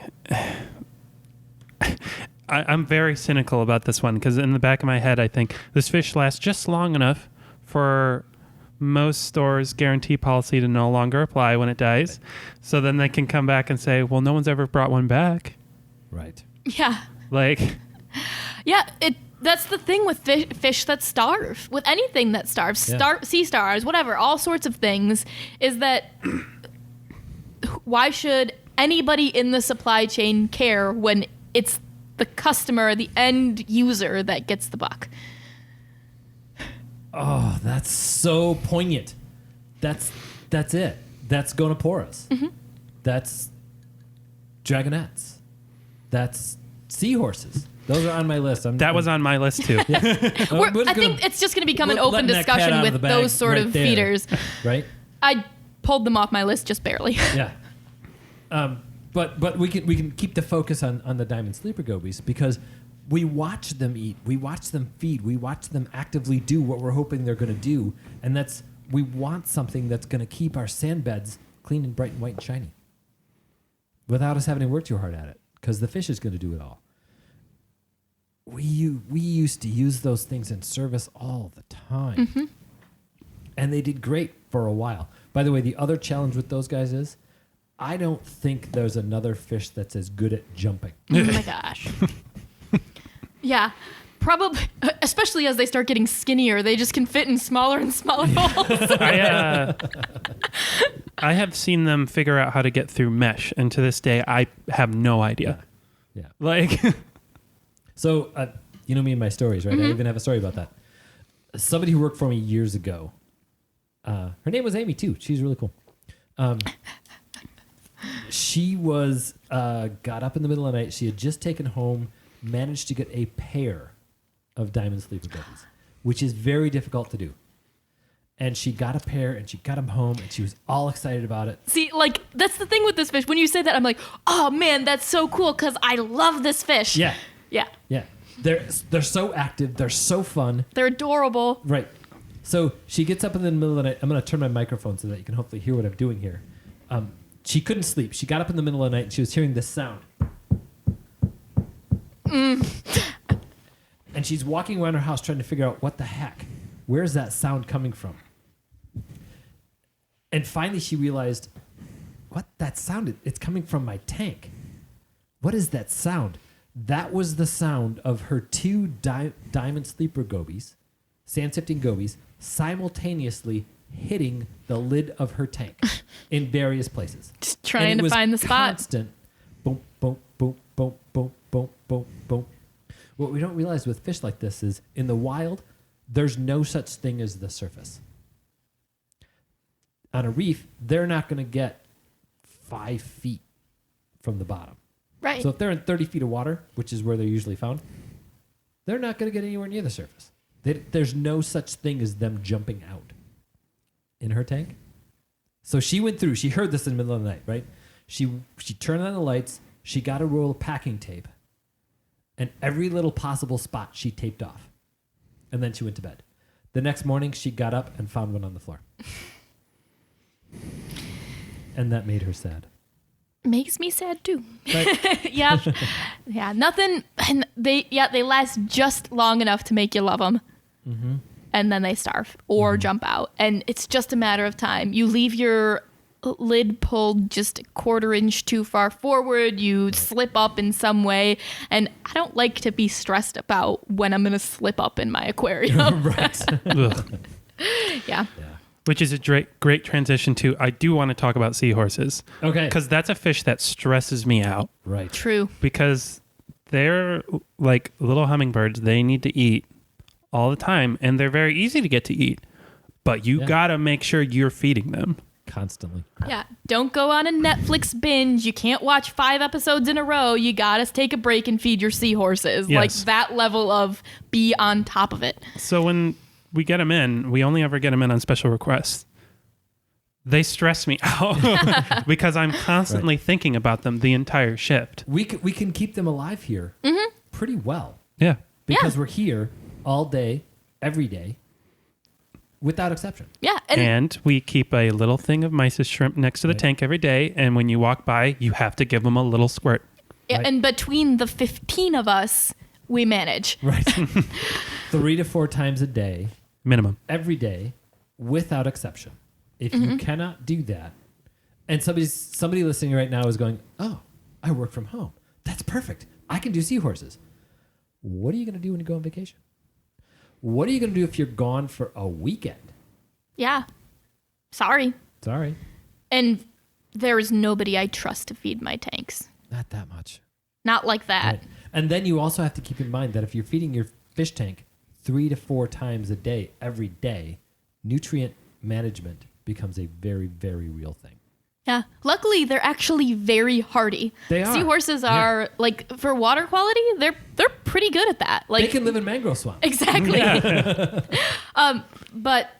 I'm very cynical about this one because in the back of my head, I think this fish lasts just long enough for most stores' guarantee policy to no longer apply when it dies. So then they can come back and say, well, no one's ever brought one back. Right. Yeah. Like... Yeah, that's the thing with fish that starve, with anything that starves, Yeah. sea stars, whatever, all sorts of things, is that why should anybody in the supply chain care when it's the customer, the end user that gets the buck? Oh, that's so poignant. That's it. That's Gonoporus. Mm-hmm. That's dragonettes. That's seahorses. Those are on my list. That was on my list too. I think it's just going to become an open letting that cat discussion out of with the bag those sort right of there. feeders. Right? I pulled them off my list just barely. Yeah. But we can keep the focus on the diamond sleeper gobies because we watch them eat, we watch them feed, we watch them actively do what we're hoping they're going to do, and we want something that's going to keep our sand beds clean and bright and white and shiny, without us having to work too hard at it, because the fish is going to do it all. We used to use those things in service all the time, and they did great for a while. By the way, the other challenge with those guys is, I don't think there's another fish that's as good at jumping. Oh my gosh. Yeah, probably, especially as they start getting skinnier, they just can fit in smaller and smaller holes. I have seen them figure out how to get through mesh, and to this day, I have no idea. Yeah. Like, So, you know me and my stories, right? I even have a story about that. Somebody who worked for me years ago, her name was Amy too. She's really cool. She was, got up in the middle of the night. She had just taken home, managed to get a pair of diamond sleeper gobies, which is very difficult to do. And she got a pair and she got them home and she was all excited about it. See, like, that's the thing with this fish. When you say that, I'm like, oh man, that's so cool because I love this fish. Yeah. Yeah. Yeah. They're so active. They're so fun. They're adorable. Right. So she gets up in the middle of the night. I'm going to turn my microphone so that you can hopefully hear what I'm doing here. She couldn't sleep. She got up in the middle of the night and she was hearing this sound. And she's walking around her house trying to figure out what the heck. Where's that sound coming from? And finally she realized, what that sound? It's coming from my tank. What is that sound? That was the sound of her two diamond sleeper gobies, sand-sifting gobies, simultaneously hitting the lid of her tank in various places. Just trying to find the spot. Constant boom, boom, boom, boom, boom, boom, boom, boom. What we don't realize with fish like this is in the wild, there's no such thing as the surface. On a reef, they're not going to get 5 feet from the bottom. Right. So if they're in 30 feet of water, which is where they're usually found, they're not going to get anywhere near the surface. There's no such thing as them jumping out in her tank. So she went through. She heard this in the middle of the night, right? She turned on the lights. She got a roll of packing tape. And every little possible spot she taped off. And then she went to bed. The next morning, she got up and found one on the floor. And that made her sad. Makes me sad too. Right? Yeah. Yeah. Nothing. And they last just long enough to make you love them. Mm-hmm. And then they starve or jump out. And it's just a matter of time. You leave your lid pulled just a 1/4 inch too far forward. You slip up in some way. And I don't like to be stressed about when I'm going to slip up in my aquarium. Right. Yeah. which is a great transition to, I do want to talk about seahorses. Okay. Because that's a fish that stresses me out. Right. True. Because they're like little hummingbirds. They need to eat all the time, and they're very easy to get to eat. But you got to make sure you're feeding them. Constantly. Yeah. Don't go on a Netflix binge. You can't watch 5 episodes in a row. You got to take a break and feed your seahorses. Yes. Like that level of be on top of it. So when we get them in, we only ever get them in on special requests. They stress me out because I'm constantly thinking about them the entire shift. We can keep them alive here pretty well. Yeah. Because we're here all day, every day, without exception. Yeah. And we keep a little thing of mysis shrimp next to the tank every day. And when you walk by, you have to give them a little squirt. Yeah, and between the 15 of us, we manage. Right. 3 to 4 times a day, Minimum. every day, without exception. If you cannot do that, and somebody listening right now is going, oh, I work from home. That's perfect. I can do seahorses. What are you going to do when you go on vacation? What are you going to do if you're gone for a weekend? Yeah. Sorry. Sorry. And there is nobody I trust to feed my tanks. Not that much. Not like that. Right. And then you also have to keep in mind that if you're feeding your fish tank 3 to 4 times a day, every day, nutrient management becomes a very, very real thing. Yeah. Luckily, they're actually very hardy. They are. Seahorses are, like, for water quality, they're pretty good at that. Like, They can live in mangrove swamps. Exactly. But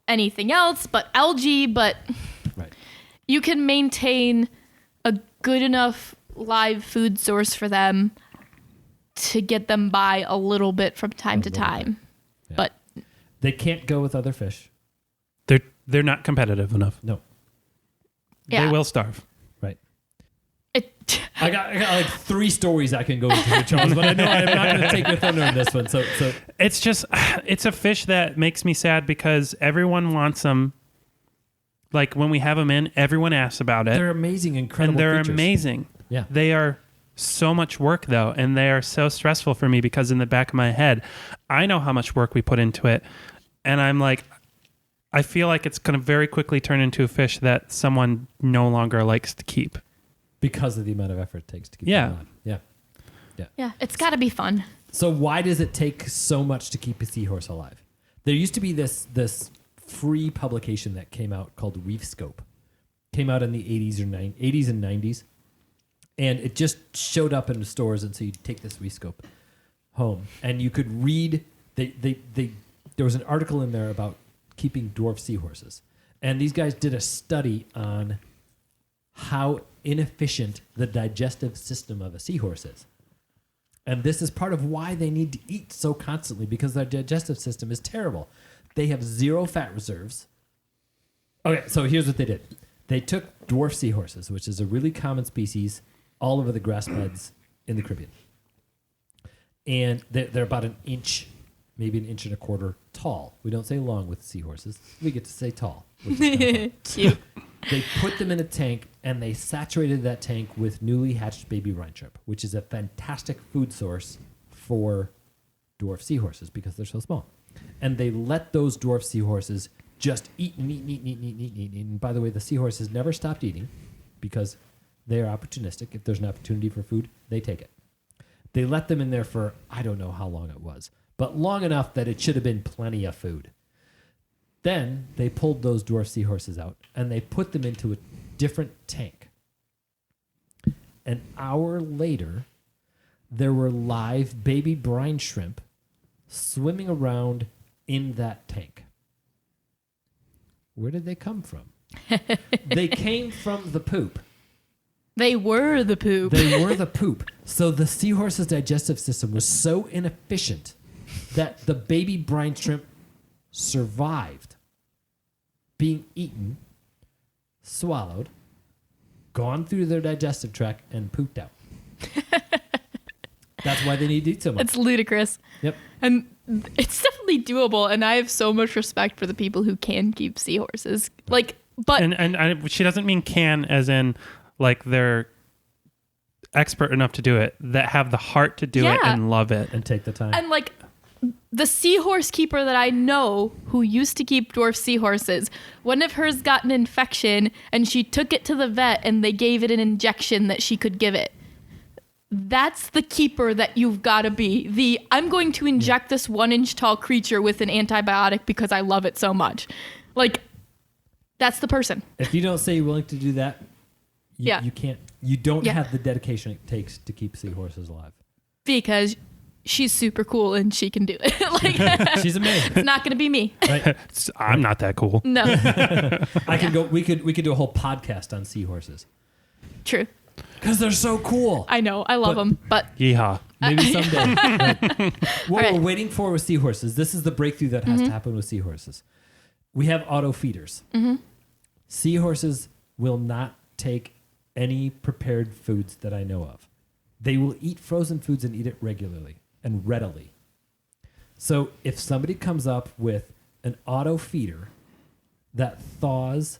anything else, but algae, but Right. you can maintain a good enough live food source for them to get them by a little bit from time to time. Yeah. But they can't go with other fish. They're not competitive enough. No. yeah, They will starve. Right. it, I got like 3 stories I can go into here, Charles, but I know I'm not going to take your thunder on this one. So It's just, it's a fish that makes me sad because everyone wants them. Like when we have them in, everyone asks about it. they're amazing, incredible and they're creatures. amazing. Yeah. They are so much work though, and they are so stressful for me because in the back of my head, I know how much work we put into it. And I'm like, I feel like it's going to very quickly turn into a fish that someone no longer likes to keep. Because of the amount of effort it takes to keep Yeah. them alive. Yeah. yeah, it's got to be fun. So why does it take so much to keep a seahorse alive? There used to be this free publication that came out called Reef Scope. Came out in the 80s and 90s. And it just showed up in the stores, and so you'd take this Reef Scope home and you could read there was an article in there about keeping dwarf seahorses. And these guys did a study on how inefficient the digestive system of a seahorse is. And this is part of why they need to eat so constantly, because their digestive system is terrible. They have 0 fat reserves. Okay, so here's what they did. They took dwarf seahorses, which is a really common species all over the grass beds in the Caribbean. And they're about an inch, maybe an inch and a quarter tall. We don't say long with seahorses. We get to say tall. Which is kind of fun. Cute. They put them in a tank, and they saturated that tank with newly hatched baby brine shrimp, which is a fantastic food source for dwarf seahorses because they're so small. And they let those dwarf seahorses just eat and eat and eat and eat and eat and eat and eat. And by the way, the seahorses never stopped eating because they are opportunistic. If there's an opportunity for food, they take it. They let them in there for, I don't know how long it was, but long enough that it should have been plenty of food. Then they pulled those dwarf seahorses out and they put them into a different tank. An hour later, there were live baby brine shrimp swimming around in that tank. Where did they come from? They came from the poop. They were the poop. They were the poop. So the seahorse's digestive system was so inefficient that the baby brine shrimp survived being eaten, swallowed, gone through their digestive tract, and pooped out. That's why they need to eat so much. It's ludicrous. Yep. And it's definitely doable. And I have so much respect for the people who can keep seahorses. Like, but And she doesn't mean can as in like they're expert enough to do it, that have the heart to do it and love it. And take the time. and like the seahorse keeper that I know who used to keep dwarf seahorses, one of hers got an infection and she took it to the vet and they gave it an injection that she could give it. That's the keeper that you've got to be. I'm going to inject this 1-inch tall creature with an antibiotic because I love it so much. Like, that's the person. If you don't say you're willing to do that, you can't. You don't have the dedication it takes to keep seahorses alive. Because she's super cool and she can do it. Like, She's amazing. it's not going to be me. Right? I'm not that cool. No. I can go. We could do a whole podcast on seahorses True. because they're so cool. I know. I love them. But Yeehaw. Maybe someday. Right. What All right. we're waiting for with seahorses, this is the breakthrough that has to happen with seahorses. We have auto feeders. Seahorses will not take any prepared foods that I know of. They will eat frozen foods and eat it regularly and readily. So if somebody comes up with an auto feeder that thaws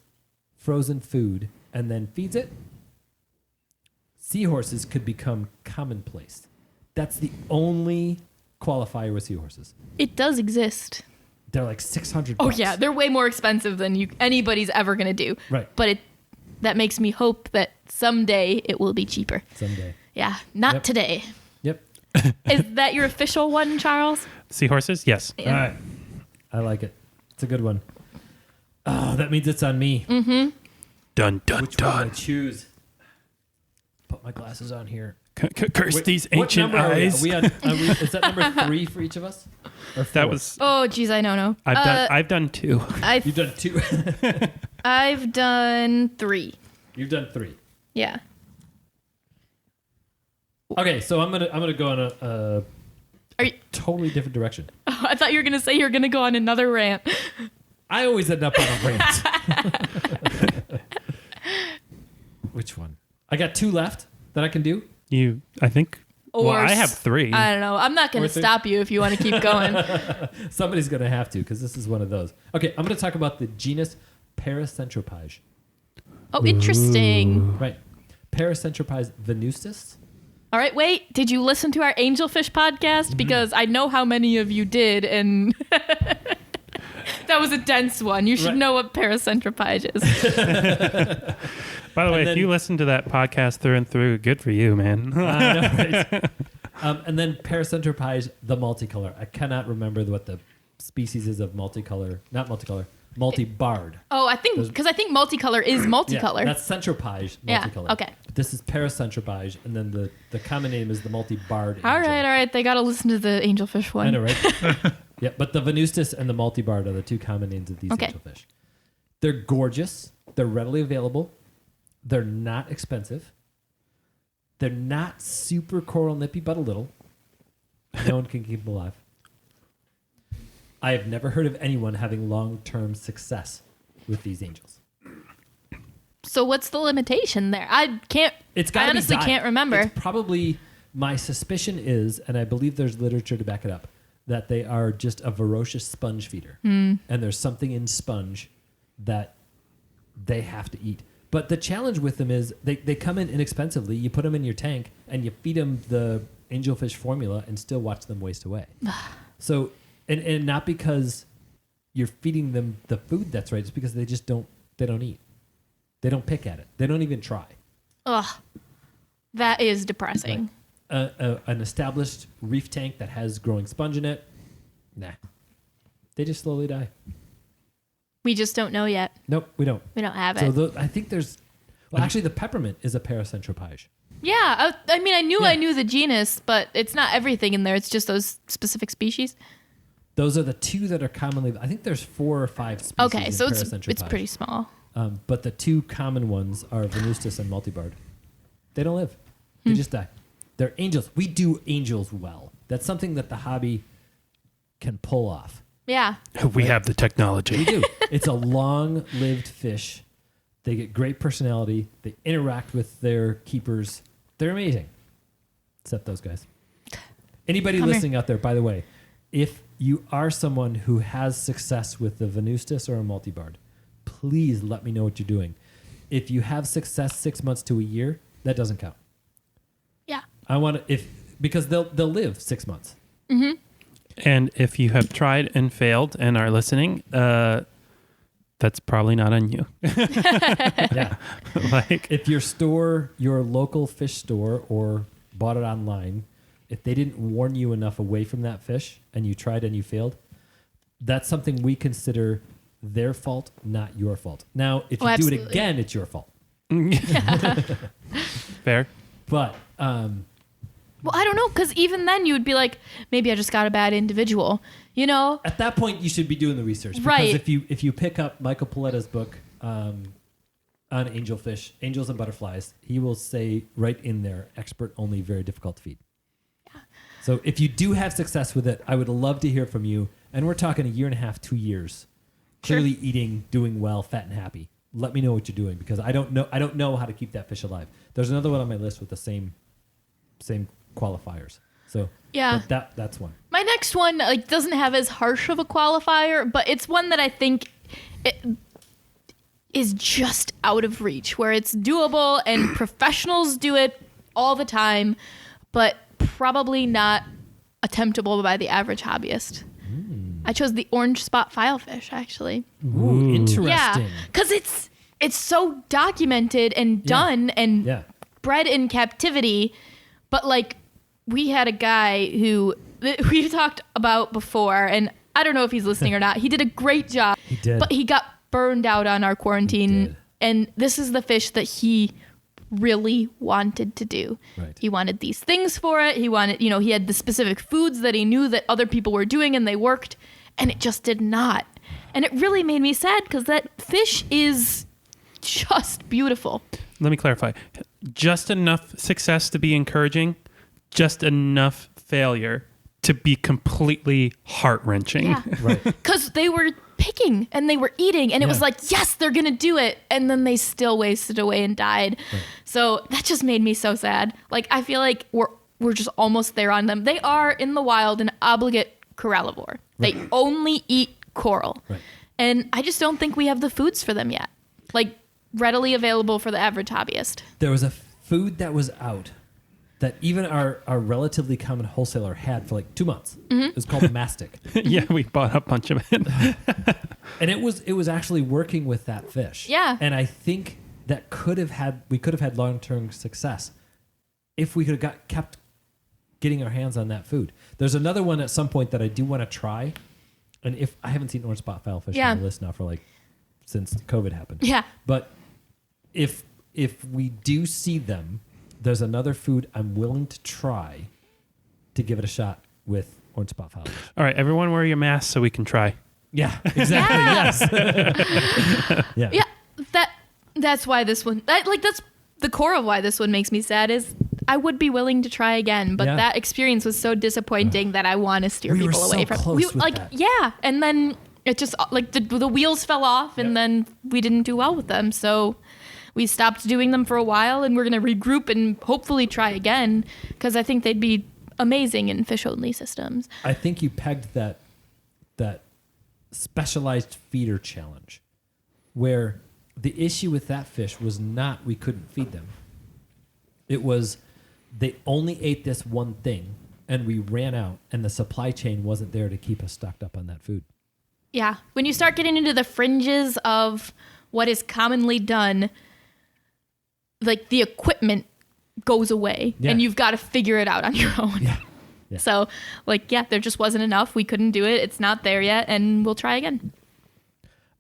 frozen food and then feeds it, seahorses could become commonplace. That's the only qualifier with seahorses. it does exist. They're like $600. Oh, yeah. They're way more expensive than anybody's ever going to do. Right. But that makes me hope that someday it will be cheaper. Someday. Yeah. Not Yep. today. Yep. Is that your official one, Charles? Seahorses? Yes. Yeah. All right. I like it. It's a good one. Oh, that means it's on me. Dun, dun, Which one do I dun. choose? Put my glasses on here. Curse Wait, these what ancient number eyes. Are we on, is that number 3 for each of us? Or 4? That was. Oh, geez. I don't know. I've done 2. You've done 2. I've done 3. You've done 3. Yeah. Okay, so I'm gonna go in a Are you, totally different direction. I thought you were going to say you're going to go on another rant. I always end up on a rant. Which one? I got 2 left that I can do. I think. Or Well, I have 3. I don't know. I'm not going Or to 3? stop you if you want to keep going. Somebody's going to have to because this is one of those. Okay, I'm going to talk about the genus Paracentropage. Oh, interesting. Right. Paracentropage venustus. All right, wait. Did you listen to our angelfish podcast? Because I know how many of you did, and that was a dense one. You should Right. know what paracentropage is. By the way, And if then- you listen to that podcast through and through, good for you, man. I know, right? And then Paracentropage, the multicolor. I cannot remember what the species is of multicolor. Not multicolor. Multi-barred. Oh, I think because I think multicolor is multicolor. Yeah, that's centropage, Yeah, multicolor. okay. This is Paracentropage, and then the common name is the multi-barred all angel. right. They got to listen to the angelfish one. I know, right? Yeah, but the venustus and the multi-barred are the 2 common names of these Okay. angelfish. They're gorgeous. They're readily available. They're not expensive. They're not super coral nippy, but a little. No one can keep them alive. I have never heard of anyone having long-term success with these angels. So what's the limitation there? I can't. It's I got. honestly can't remember. It's probably, my suspicion is, and I believe there's literature to back it up, that they are just a voracious sponge feeder, and there's something in sponge that they have to eat. But the challenge with them is they come in inexpensively. You put them in your tank and you feed them the angelfish formula and still watch them waste away. So, and not because you're feeding them the food that's right, it's because they just don't eat. They don't pick at it. They don't even try. Ugh, that is depressing. An established reef tank that has growing sponge in it, nah. They just slowly die. We just don't know yet. Nope, we don't. We don't have So it. I think there's, well, actually the peppermint is a Paracentropage. Yeah, I mean, I Yeah. knew the genus, but it's not everything in there. It's just those specific species. Those are the 2 that are commonly, I think there's 4 or 5 species Okay, in so it's Paracentropage. pretty small. But the 2 common ones are venustus and multibarred. They don't live. They just die. They're angels. We do angels well. That's something that the hobby can pull off. Yeah. We have the We technology. do. It's a long-lived fish. They get great personality. They interact with their keepers. They're amazing. Except those guys. Anybody Come here. listening out there, by the way, if you are someone who has success with the venustus or a multibarred, please let me know what you're doing. If you have success 6 months to a year, that doesn't count. Yeah. I want to, because they'll live 6 months. And if you have tried and failed and are listening, that's probably not on you. Yeah. Like, If your local fish store, or bought it online, if they didn't warn you enough away from that fish and you tried and you failed, that's something we consider their fault, not your fault. Now, if you do it absolutely. again, it's your fault. fair. But Well, I don't know, because even then you would be like, maybe I just got a bad individual, you know? at that point, you should be doing the research. Because Right. if you pick up Michael Paletta's book on angelfish, angels and butterflies, he will say right in there, expert only, very difficult to feed. So if you do have success with it, I would love to hear from you. And we're talking 1.5 to 2 years. Sure. Clearly eating, doing well, fat and happy. Let me know what you're doing, because I don't know how to keep that fish alive. There's another one on my list with the same qualifiers. So Yeah. but that's one. My next one doesn't have as harsh of a qualifier, but it's one that I think it is just out of reach, where it's doable and professionals do it all the time, but probably not attemptable by the average hobbyist. I chose the orange spot filefish, actually. Ooh, interesting. Yeah, because it's so documented and done and Yeah. bred in captivity, but we had a guy who we've talked about before, and I don't know if he's listening or not. He did a great job. He did. But he got burned out on our He quarantine, did. and this is the fish that he really wanted to do. Right. He wanted these things for it. He wanted, he had the specific foods that he knew that other people were doing and they worked, and it just did not. And it really made me sad, because that fish is just beautiful. Let me clarify. Just enough success to be encouraging, just enough failure to be completely heart-wrenching. Yeah. Right. Because they were picking and they were eating and it was like, yes, they're going to do it. And then they still wasted away and died. Right. So that just made me so sad. Like, I feel like we're just almost there on them. They are in the wild an obligate corallivore. Right. They only eat coral. Right. And I just don't think we have the foods for them yet. Like, readily available for the average hobbyist. There was a food that was out that even our relatively common wholesaler had for like 2 months. Mm-hmm. It was called mastic. Yeah, we bought a bunch of it. And it was actually working with that fish. Yeah. And I think that we could have had long-term success if we could have kept getting our hands on that food. There's another one at some point that I do want to try. And if I haven't seen orange spot filefish on the list now for since COVID happened. Yeah. But if we do see them, there's another food I'm willing to try to give it a shot with orange spot filefish. All right, everyone wear your masks so we can try. Yeah, exactly. Yes. Yeah. Yeah. That's why this one, that's the core of why this one makes me sad is I would be willing to try again, but that experience was so disappointing that I want to steer people away from close with that. Yeah. And then it just the wheels fell off and then we didn't do well with them. So we stopped doing them for a while and we're going to regroup and hopefully try again because I think they'd be amazing in fish-only systems. I think you pegged that specialized feeder challenge where the issue with that fish was not we couldn't feed them. It was they only ate this one thing and we ran out and the supply chain wasn't there to keep us stocked up on that food. Yeah. When you start getting into the fringes of what is commonly done, like the equipment goes away and you've got to figure it out on your own. Yeah. So there just wasn't enough. We couldn't do it. It's not there yet. And we'll try again.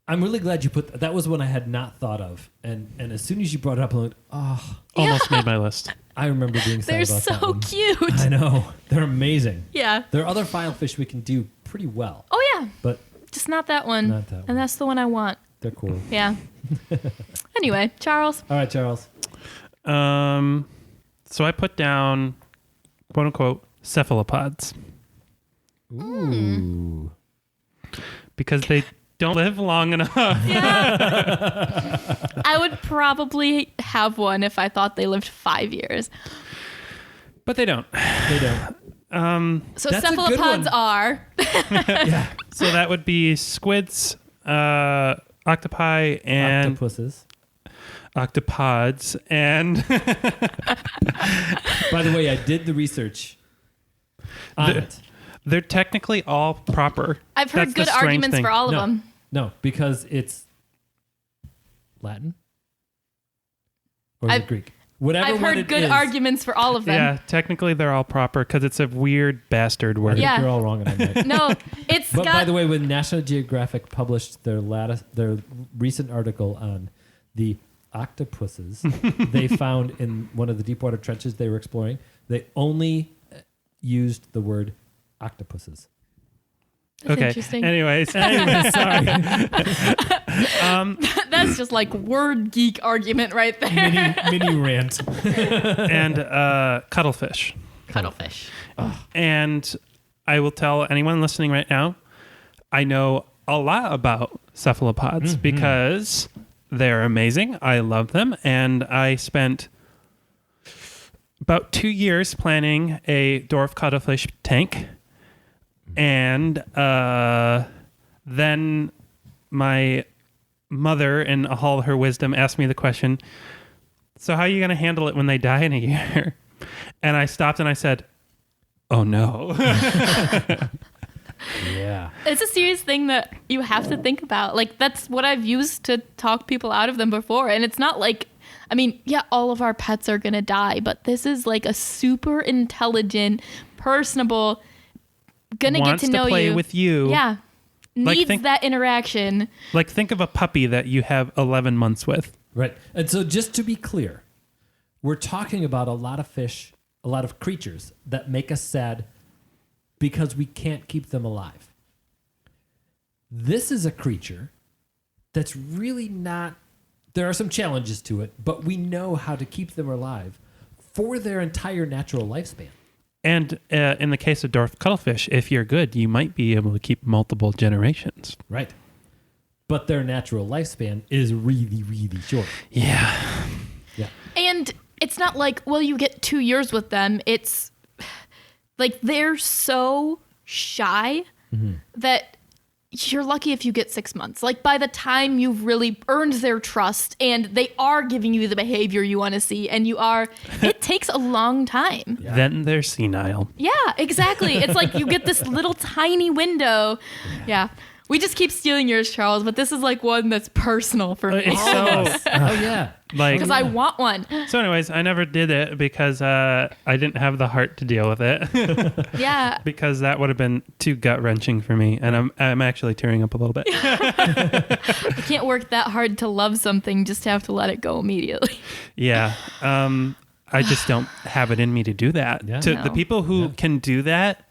I'm really glad you put that was one I had not thought of. And as soon as you brought it up, I'm like, Almost made my list. I remember being sad They're about that so one. cute. I know. They're amazing. Yeah. There are other filefish we can do pretty well. Oh, yeah. But Just not that one. Not that one. And that's the one I want. they're cool. Yeah. Anyway, Charles. All right, Charles. So I put down, quote unquote, cephalopods Ooh. because they don't live long enough. Yeah. I would probably have one if I thought they lived 5 years. But they don't. They don't. So That's a good cephalopods one. are. Yeah. So that would be squids, octopi, and Octopuses. octopods, and By the way, I did the research on it. they're technically all proper. I've heard That's the good strange arguments thing. for all of No. them. No, because it's Latin or is it Greek? Whatever I've one heard it good is, arguments for all of them. Yeah, technically they're all proper because it's a weird bastard I word. think Yeah. you're all wrong on that. No, it's But got. by the way, when National Geographic published their recent article on the octopuses, they found in one of the deep water trenches they were exploring, they only used the word octopuses. That's Okay. interesting. Anyways, Sorry. That's just like word geek argument right there. mini rant. and cuttlefish. Cuttlefish. And I will tell anyone listening right now, I know a lot about cephalopods because they're amazing. I love them. And I spent about 2 years planning a dwarf cuttlefish tank. And then my mother, in all her wisdom, asked me the question, so how are you going to handle it when they die in a year? And I stopped and I said, oh no. Yeah. It's a serious thing that you have to think about. Like, that's what I've used to talk people out of them before. And it's not like, I mean, yeah, all of our pets are going to die, but this is like a super intelligent, personable, gonna Wants get to know play you. with you. Yeah. Like, Needs think- that interaction. Like, think of a puppy that you have 11 months with. Right. And so just to be clear, we're talking about a lot of fish, a lot of creatures that make us sad because we can't keep them alive. This is a creature that's really not, there are some challenges to it, but we know how to keep them alive for their entire natural lifespan. And in the case of dwarf cuttlefish, if you're good, you might be able to keep multiple generations. Right. But their natural lifespan is really, really short. Yeah. Yeah. And it's not like, well, you get 2 years with them. It's like they're so shy that you're lucky if you get 6 months. Like by the time you've really earned their trust and they are giving you the behavior you want to see and it takes a long time. Yeah. Then they're senile. Yeah, exactly. It's like you get this little tiny window. Yeah. We just keep stealing yours, Charles, but this is like one that's personal for me. It's so Oh, yeah. like. Because I want one. So, anyways, I never did it because I didn't have the heart to deal with it. Yeah. Because that would have been too gut wrenching for me, and I'm actually tearing up a little bit. I can't work that hard to love something, just have to let it go immediately. Yeah. I just don't have it in me to do that. Yeah. To No. the people who can do that,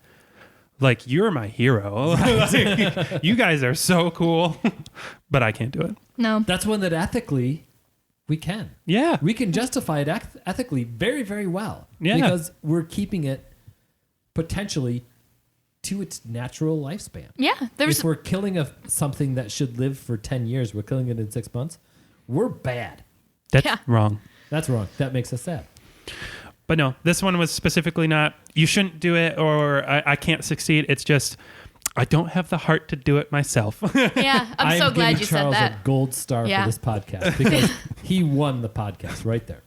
like, you're my hero. Like, you guys are so cool, but I can't do it. No. That's one that ethically we can. Yeah. We can justify it ethically very, very well. Yeah. Because we're keeping it potentially to its natural lifespan. Yeah. There's If we're killing something that should live for 10 years, we're killing it in 6 months, we're bad. That's Yeah. wrong. That's wrong. That makes us sad. But no, this one was specifically not, you shouldn't do it or I can't succeed. It's just, I don't have the heart to do it myself. yeah. I'm so glad giving you Charles said that. a gold star Yeah. for this podcast because he won the podcast right there.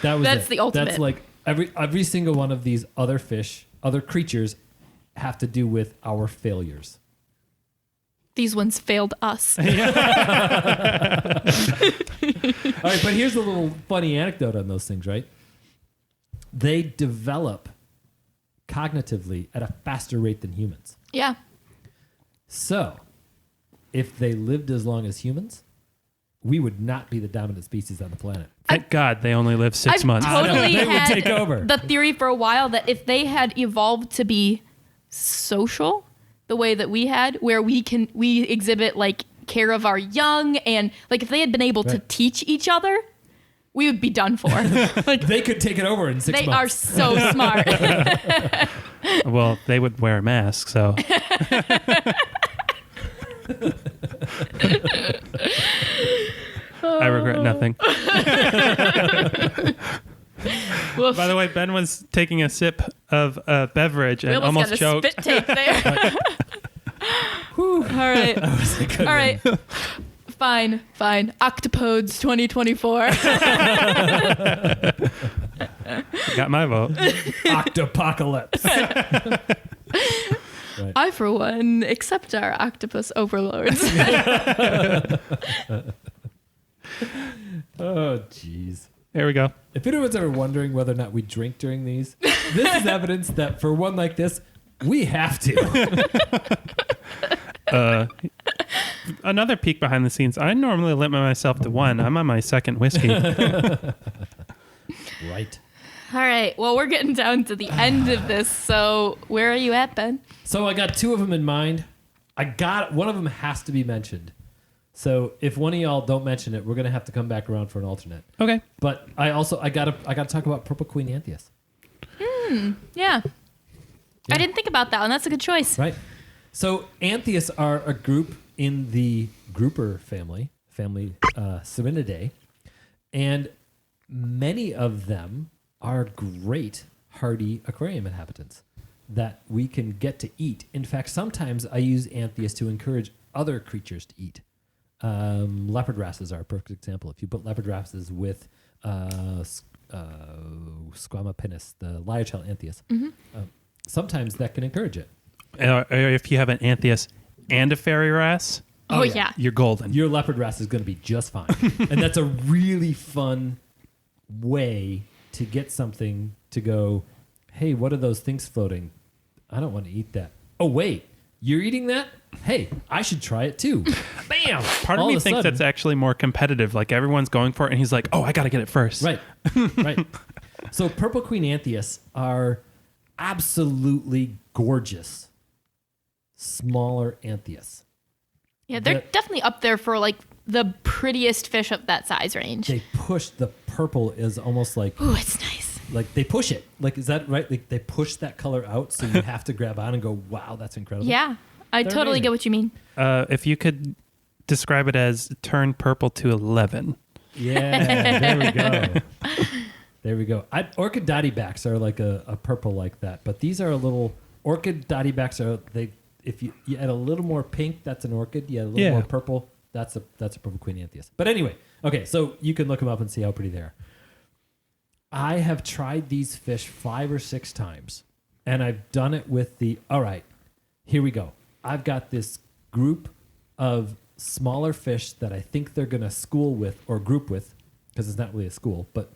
That's the ultimate. That's like every single one of these other fish, other creatures have to do with our failures. These ones failed us. All right, but here's a little funny anecdote on those things, right? They develop cognitively at a faster rate than humans. Yeah. So, if they lived as long as humans, we would not be the dominant species on the planet. Thank God they only live 6 I've months. totally They would had take over. the theory for a while that if they had evolved to be social the way that we had, where we exhibit like care of our young, and like if they had been able to Right. teach each other, we would be done for. They could take it over in 6 They months. are so smart. Well, they would wear a mask, so. I regret nothing. Woof. By the way, Ben was taking a sip of a beverage We and almost almost got a choked. spit take there. All right. All right. Fine. Octopodes 2024. Got my vote. Octopocalypse. Right. I, for one, accept our octopus overlords. Oh, jeez. There we go. If anyone's ever wondering whether or not we drink during these, this is evidence that for one like this, we have to. Another peek behind the scenes. I normally limit myself to one. I'm on my second whiskey. Right. All right. Well, we're getting down to the end of this. So where are you at, Ben? So I got two of them in mind. One of them has to be mentioned. So if one of y'all don't mention it, we're gonna have to come back around for an alternate. Okay. But I gotta talk about purple queen anthias. Yeah. I didn't think about that one. That's a good choice. Right. So anthias are a group in the grouper family Sirenidae, and many of them are great hardy aquarium inhabitants that we can get to eat. In fact, sometimes I use anthias to encourage other creatures to eat. Leopard wrasses are a perfect example. If you put leopard wrasses with Squama pinus, the liochel anthias, sometimes that can encourage it. Or if you have an anthias and a fairy wrasse, Oh, yeah. you're golden. Your leopard wrasse is going to be just fine. And that's a really fun way to get something to go, hey, what are those things floating? I don't want to eat that. Oh, wait, you're eating that? Hey, I should try it too. Bam! Part of All me a thinks sudden- that's actually more competitive. Like everyone's going for it, and he's like, "Oh, I got to get it first." Right, right. So purple queen anthias are absolutely gorgeous, smaller anthias. Yeah, they're The- definitely up there for like the prettiest fish of that size range. They push the purple is almost like Ooh, it's nice. like they push it. Like, is that right? Like they push that color out, so you have to grab on and go, "Wow, that's incredible." Yeah, I They're totally amazing. get what you mean. If you could describe it as turn purple to 11. Yeah, there we go. There we go. Orchid dottybacks are like a purple like that, but these are a little orchid dottybacks are they. If you add a little more pink, that's an orchid. You add a little more purple, that's a purple Queen Anthias. But anyway, okay, so you can look them up and see how pretty they are. I have tried these fish 5 or 6 times, and I've done it with all right, here we go. I've got this group of smaller fish that I think they're going to school with or group with, because it's not really a school, but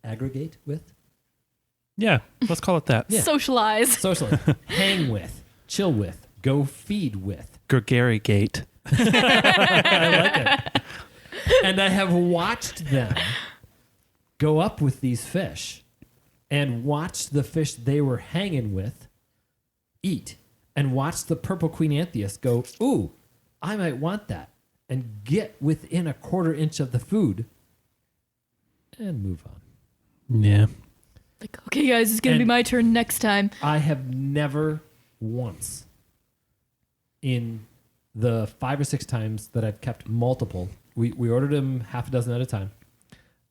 aggregate with. Yeah, let's call it that. Yeah. Socialize. Socially. Hang with, chill with, go feed with. Gregory Gate. I like it. And I have watched them go up with these fish and watch the fish they were hanging with eat and watch the purple Queen Anthias go, ooh, I might want that, and get within a 1/4 inch of the food and move on. Yeah. Like, okay, guys, it's going to be And- my turn next time. I have never once in the 5 or 6 times that I've kept multiple, we ordered them half a dozen at a time.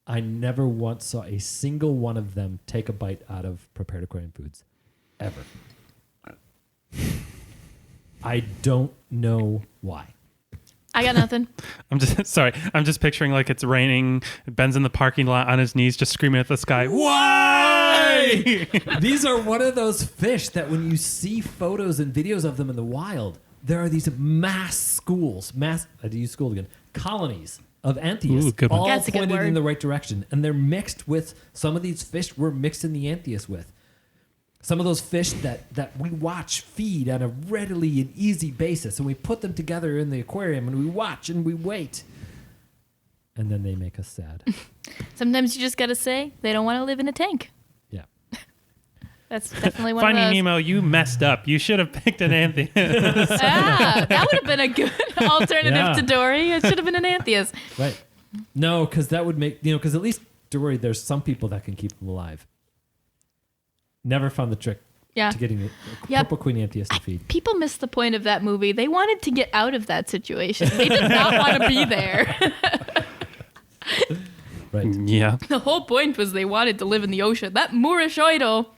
I never once saw a single one of them take a bite out of prepared aquarium foods. Ever. I don't know why. I got nothing. I'm just sorry. I'm just picturing like it's raining. Ben's in the parking lot on his knees, just screaming at the sky. Why? These are one of those fish that when you see photos and videos of them in the wild, there are these I use school again, colonies of Anthias, Ooh, good one. all That's a good pointed in word. the right direction. And they're mixed with, some of these fish we're mixing the Anthias with. Some of those fish that we watch feed on a readily and easy basis, and we put them together in the aquarium, and we watch and we wait. And then they make us sad. Sometimes you just got to say they don't want to live in a tank. Yeah. That's definitely one Finding of those. Nemo, you messed up. You should have picked an Anthias. That would have been a good alternative Yeah. to Dory. It should have been an Anthias. Right. No, because that would make, because at least Dory, there's some people that can keep them alive. Never found the trick Yeah. to getting the Yep. purple Queen Anthias to feed. People missed the point of that movie. They wanted to get out of that situation. They did not want to be there. Right. Yeah. The whole point was they wanted to live in the ocean. That Moorish idol.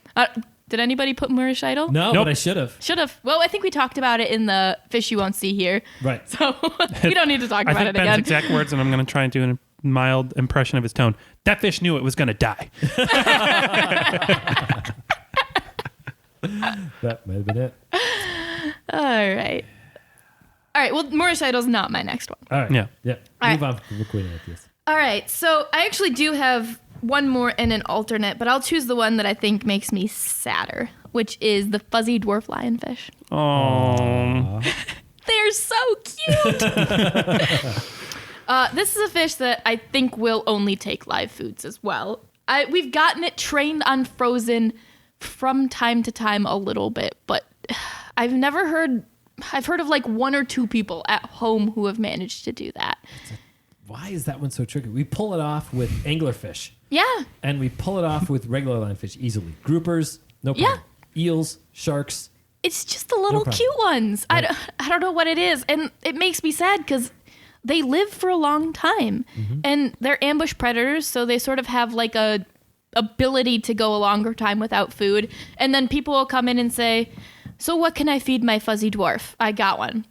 Did anybody put Moorish idol? No, Nope. but I should have. Should have. Well, I think we talked about it in the Fish You Won't See Here. Right. So we don't need to talk I about think it Ben's again. exact words, and I'm going to try and do a mild impression of his tone. That fish knew it was going to die. That might have been it. All right. All right. Well, Moorish idol's not my next one. All right. Yeah. Yeah. All Move right. on from the Queen Anthias. All right. So I actually do have one more and an alternate, but I'll choose the one that I think makes me sadder, which is the fuzzy dwarf lionfish. Oh. They're so cute. This is a fish that I think will only take live foods as well. We've gotten it trained on frozen from time to time a little bit, but I've heard of like 1 or 2 people at home who have managed to do that. Why is that one so tricky? We pull it off with anglerfish, Yeah. and we pull it off with regular lionfish easily. Groupers, no problem. Eels, sharks. It's just the little problem. cute ones. Right. I don't know what it is. And it makes me sad because they live for a long time. And they're ambush predators, so they sort of have like a ability to go a longer time without food. And then people will come in and say, so what can I feed my fuzzy dwarf? I got one.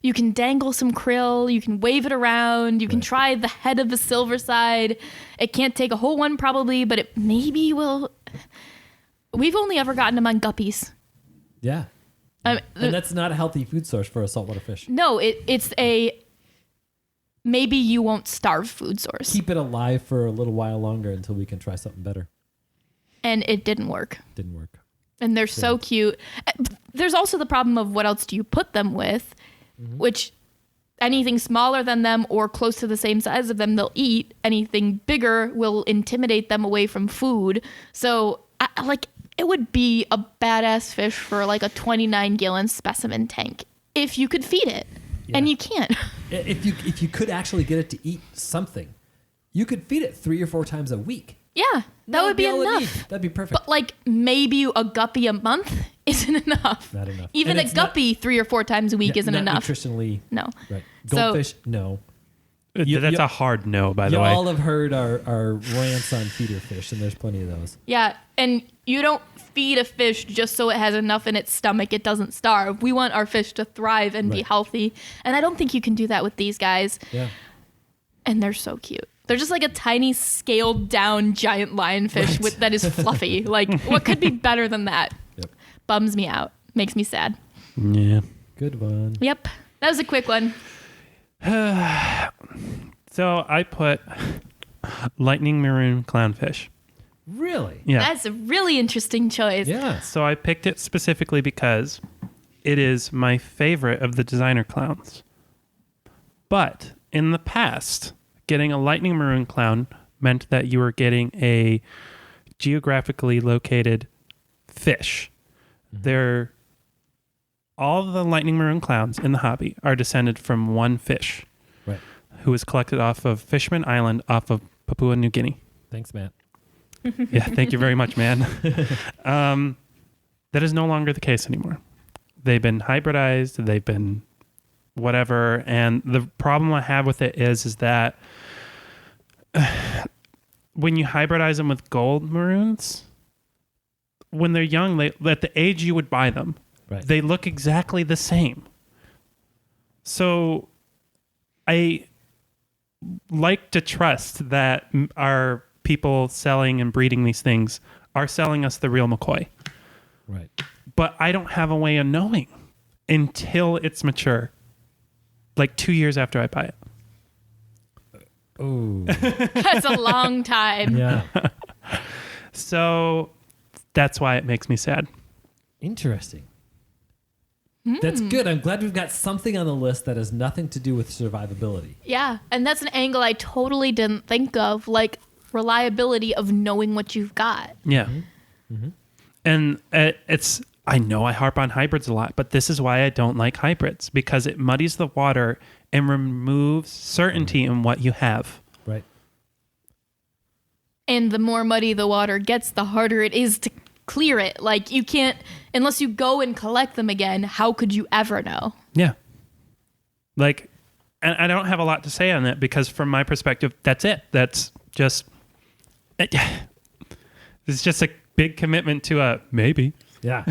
You can dangle some krill, you can wave it around, you can try the head of a silver side. It can't take a whole one probably, but it maybe will. We've only ever gotten them on guppies. Yeah. And that's not a healthy food source for a saltwater fish. No, it's a maybe you won't starve food source. Keep it alive for a little while longer until we can try something better. And it didn't work. Didn't work. And they're so cute. There's also the problem of what else do you put them with, which anything smaller than them or close to the same size of them, they'll eat. Anything bigger will intimidate them away from food. So it would be a badass fish for like a 29-gallon specimen tank if you could feed it. Yeah. And you can't. If you could actually get it to eat something, You could feed it 3 or 4 times a week. Yeah, that would be all it enough. needs. That'd be perfect. But like maybe a guppy a month isn't enough. Not enough. Even And a it's not- guppy 3 or 4 times a week isn't not enough. nutritionally. No. Right. So- Goldfish, no. That's a hard no, by the You way. all have heard our rants on feeder fish, and there's plenty of those. Yeah, and you don't feed a fish just so it has enough in its stomach it doesn't starve. We want our fish to thrive and be Right. healthy. And I don't think you can do that with these guys. Yeah. And they're so cute. They're just like a tiny scaled down giant lionfish Right. that is fluffy. Like what could be better than that? Yep. Bums me out. Makes me sad. Yeah. Good one. Yep. That was a quick one. So I put lightning maroon clownfish. Really? Yeah. That's a really interesting choice. Yeah. So I picked it specifically because it is my favorite of the designer clowns. But in the past, getting a lightning maroon clown meant that you were getting a geographically located fish. They're all the lightning maroon clowns in the hobby are descended from one fish Right. who was collected off of Fishman Island off of Papua New Guinea. Thanks, Matt. Yeah, thank you very much, man. That is no longer the case anymore. They've been hybridized. They've been whatever. And the problem I have with it is that when you hybridize them with gold maroons, when they're young, they, at the age you would buy them, Right. they look exactly the same. So I like to trust that our people selling and breeding these things are selling us the real McCoy. Right. But I don't have a way of knowing until it's mature, like 2 years after I buy it. Oh. That's a long time. Yeah. So that's why it makes me sad. Interesting. That's good. I'm glad we've got something on the list that has nothing to do with survivability. Yeah, and that's an angle I totally didn't think of, like reliability of knowing what you've got. Yeah. And it's, I know I harp on hybrids a lot, but this is why I don't like hybrids, because it muddies the water and removes certainty in what you have. Right. And the more muddy the water gets, the harder it is to clear it. Like you can't, unless you go and collect them again, how could you ever know? Yeah. Like, and I don't have a lot to say on that because from my perspective, that's it. That's just, it's just a big commitment to a maybe. Yeah.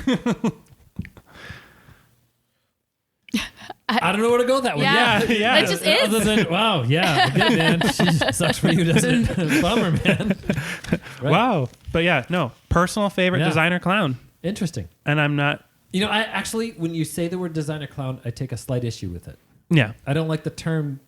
I don't know where to go with that one. Yeah. Yeah. It just Other is. than, wow, yeah, good, man. Jeez, sucks for you, doesn't it? Bummer, man. Right. Wow. But yeah, no, personal favorite Yeah. designer clown. Interesting. And I'm not, You know, I actually, when you say the word designer clown, I take a slight issue with it. yeah, I don't like the term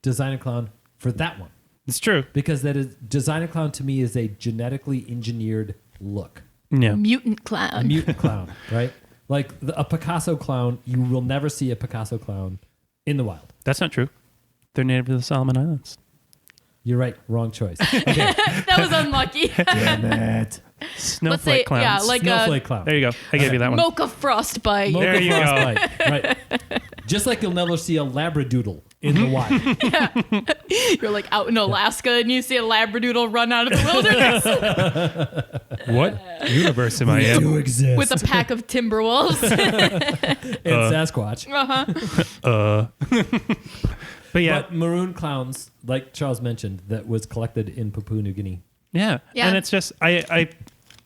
designer clown for that one it's true. because that is designer clown to me is a genetically engineered look. Yeah. Mutant A clown. mutant clown, right? Like a Picasso clown, you will never see a Picasso clown in the wild. That's not true. They're native to the Solomon Islands. You're right. Wrong choice. That was unlucky. Damn it. Snowflake clowns. yeah, like Snowflake clown. There you go. I gave you that one. mocha frostbite. Mocha There you go. frostbite. Right. Just like you'll never see a Labradoodle in the wild. You're like out in Alaska and you see a labradoodle run out of the wilderness What universe am I in? do exist. with a pack of timber wolves. and Sasquatch. But yeah, But maroon clowns, like Charles mentioned, that was collected in Papua New Guinea. yeah, Yeah. and it's just I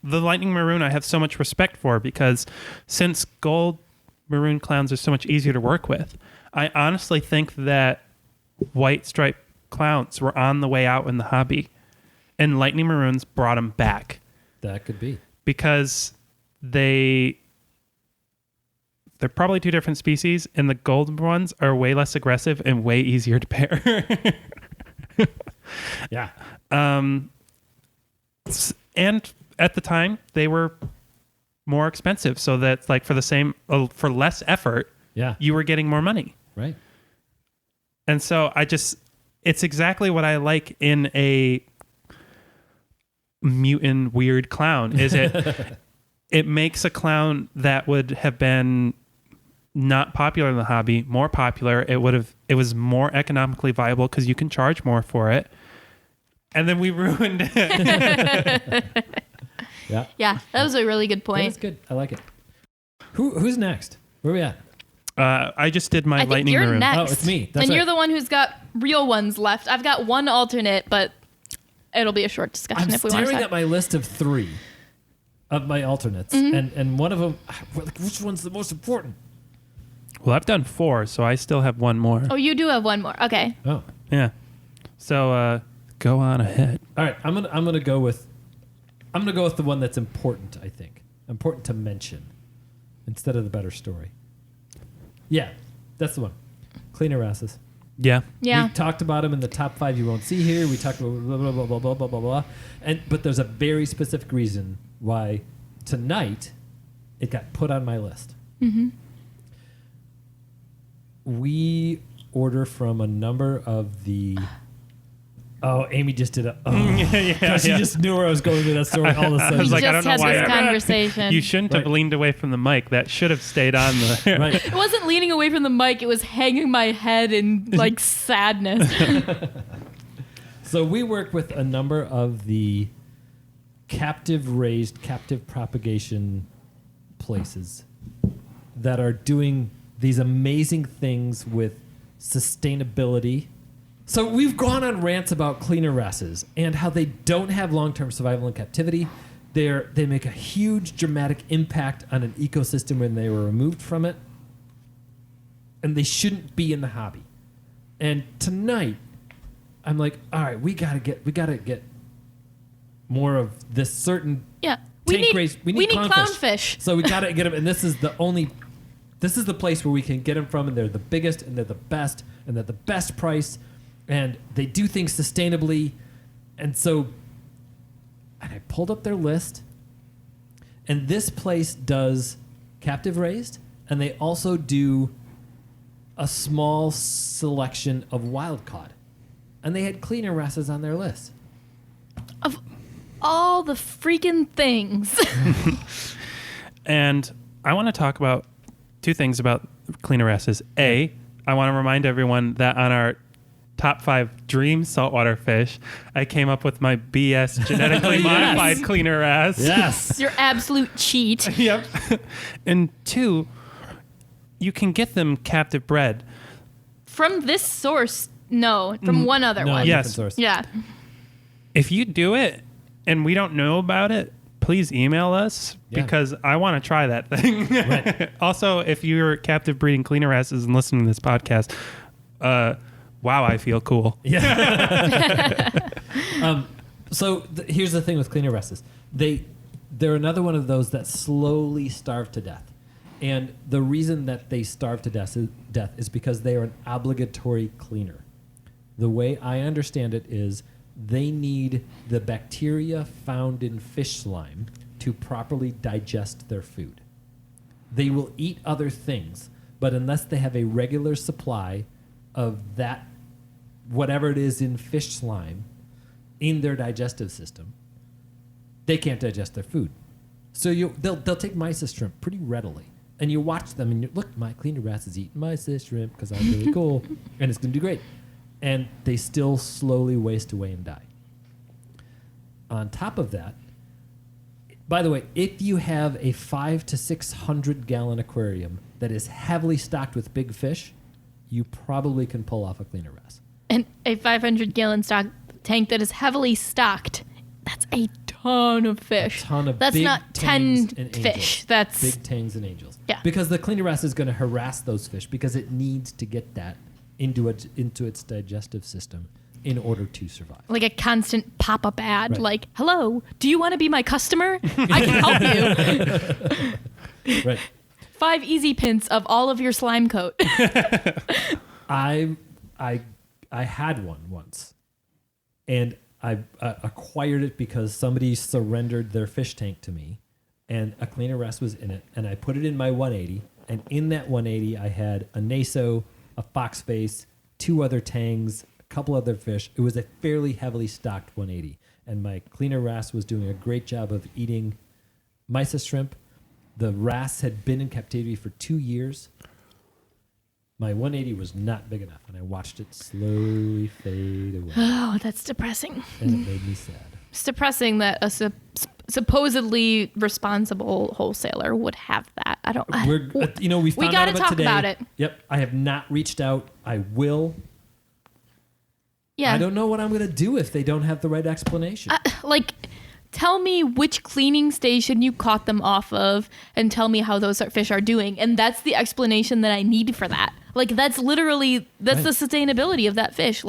the lightning maroon I have so much respect for because since gold maroon clowns are so much easier to work with, I honestly think that white striped clowns were on the way out in the hobby, and lightning maroons brought them back That could be. because they're probably two different species, and the gold ones are way less aggressive and way easier to pair. Yeah. And at the time they were more expensive, so that's like for the same for less effort Yeah. you were getting more money. Right. And so it's exactly what I like in a mutant weird clown is it makes a clown that would have been not popular in the hobby more popular. It was more economically viable because you can charge more for it. and then we ruined it. Yeah. Yeah, that was a really good point. That's good. I like it. Who's next? Where are we at? I just did my I think lightning you're maroon. next. Oh, it's me. That's and right. you're the one who's got real ones left. I've got one alternate, but it'll be a short discussion I'm if we want to staring start. at my list of 3 of my alternates, and one of them, which one's the most important? Well, I've done 4, so I still have one more. Oh, you do have one more. Okay. Oh, Yeah. So go on ahead. all right. I'm gonna go with the one that's important. I think important to mention instead of the better story. Yeah, that's the one. Cleaner asses. Yeah. Yeah. We talked about them in the top 5 you won't see here. We talked about blah, blah, blah, blah, blah, blah, blah, blah. But there's a very specific reason why tonight it got put on my list. Mm-hmm. We order from a number of the... Oh, Amy just did a... Oh, Yeah, she just knew where I was going with that story all of a I sudden. was We like, I just don't know had why. this conversation. You shouldn't have Right. leaned away from the mic. That should have stayed on the. Right. It wasn't leaning away from the mic. It was hanging my head in like sadness. So we work with a number of the captive propagation places that are doing these amazing things with sustainability. So we've gone on rants about cleaner wrasses and how they don't have long-term survival in captivity. They make a huge dramatic impact on an ecosystem when they were removed from it. And they shouldn't be in the hobby. And tonight, I'm like, all right, we gotta get more of this certain Yeah. tank race. We need clownfish. So we gotta get them, and this is the place where we can get them from, and they're the biggest, and they're the best, and they're the best price, and they do things sustainably, and I pulled up their list, and this place does captive raised, and they also do a small selection of wild caught, and they had cleaner wrasses on their list. Of all the freaking things. And I want to talk about 2 things about cleaner wrasses. A, I want to remind everyone that on our top 5 dream saltwater fish, I came up with my BS genetically Yes. modified cleaner wrasse. Yes. Your absolute cheat. Yep. And 2, you can get them captive bred. From this source, no. From one other No, one. Yes. different source. Yeah. If you do it and we don't know about it, please email us Yeah. because I want to try that thing. Right. Also, if you're captive breeding cleaner wrasses and listening to this podcast, wow, I feel cool. Yeah. Here's the thing with cleaner wrasses. They're another one of those that slowly starve to death. And the reason that they starve to death is because they are an obligatory cleaner. The way I understand it is they need the bacteria found in fish slime to properly digest their food. They will eat other things, but unless they have a regular supply of that, whatever it is in fish slime, in their digestive system, they can't digest their food. So they'll take mysis shrimp pretty readily. And you watch them and you look, my cleaner wrasse is eating mysis shrimp because I'm really cool. And it's going to do great. And they still slowly waste away and die. On top of that, by the way, if you have a 500 to 600 gallon aquarium that is heavily stocked with big fish, you probably can pull off a cleaner wrasse. And a 500-gallon stock tank that is heavily stocked. That's a ton of fish. A ton of That's big not tangs 10 and fish. angels. That's Big tangs and angels. Yeah. Because the cleaner wrasse is going to harass those fish because it needs to get that into its digestive system in order to survive. like a constant pop-up ad. Right. Like, hello, do you want to be my customer? I can help you. Right. 5 easy pints of all of your slime coat. I had one once, and I acquired it because somebody surrendered their fish tank to me, and a cleaner wrasse was in it, and I put it in my 180, and in that 180 I had a naso, a foxface, 2 other tangs, a couple other fish. It was a fairly heavily stocked 180, and my cleaner wrasse was doing a great job of eating mysis shrimp. The wrasse had been in captivity for 2 years. My 180 was not big enough, and I watched it slowly fade away, Oh, that's depressing. and it made me sad. It's depressing that a supposedly responsible wholesaler would have that. I don't. We're, we found gotta out talk today. about it. Yep, I have not reached out. I will. Yeah. I don't know what I'm going to do if they don't have the right explanation. Tell me which cleaning station you caught them off of, and tell me how those fish are doing, and that's the explanation that I need for that. That's literally the sustainability of that fish.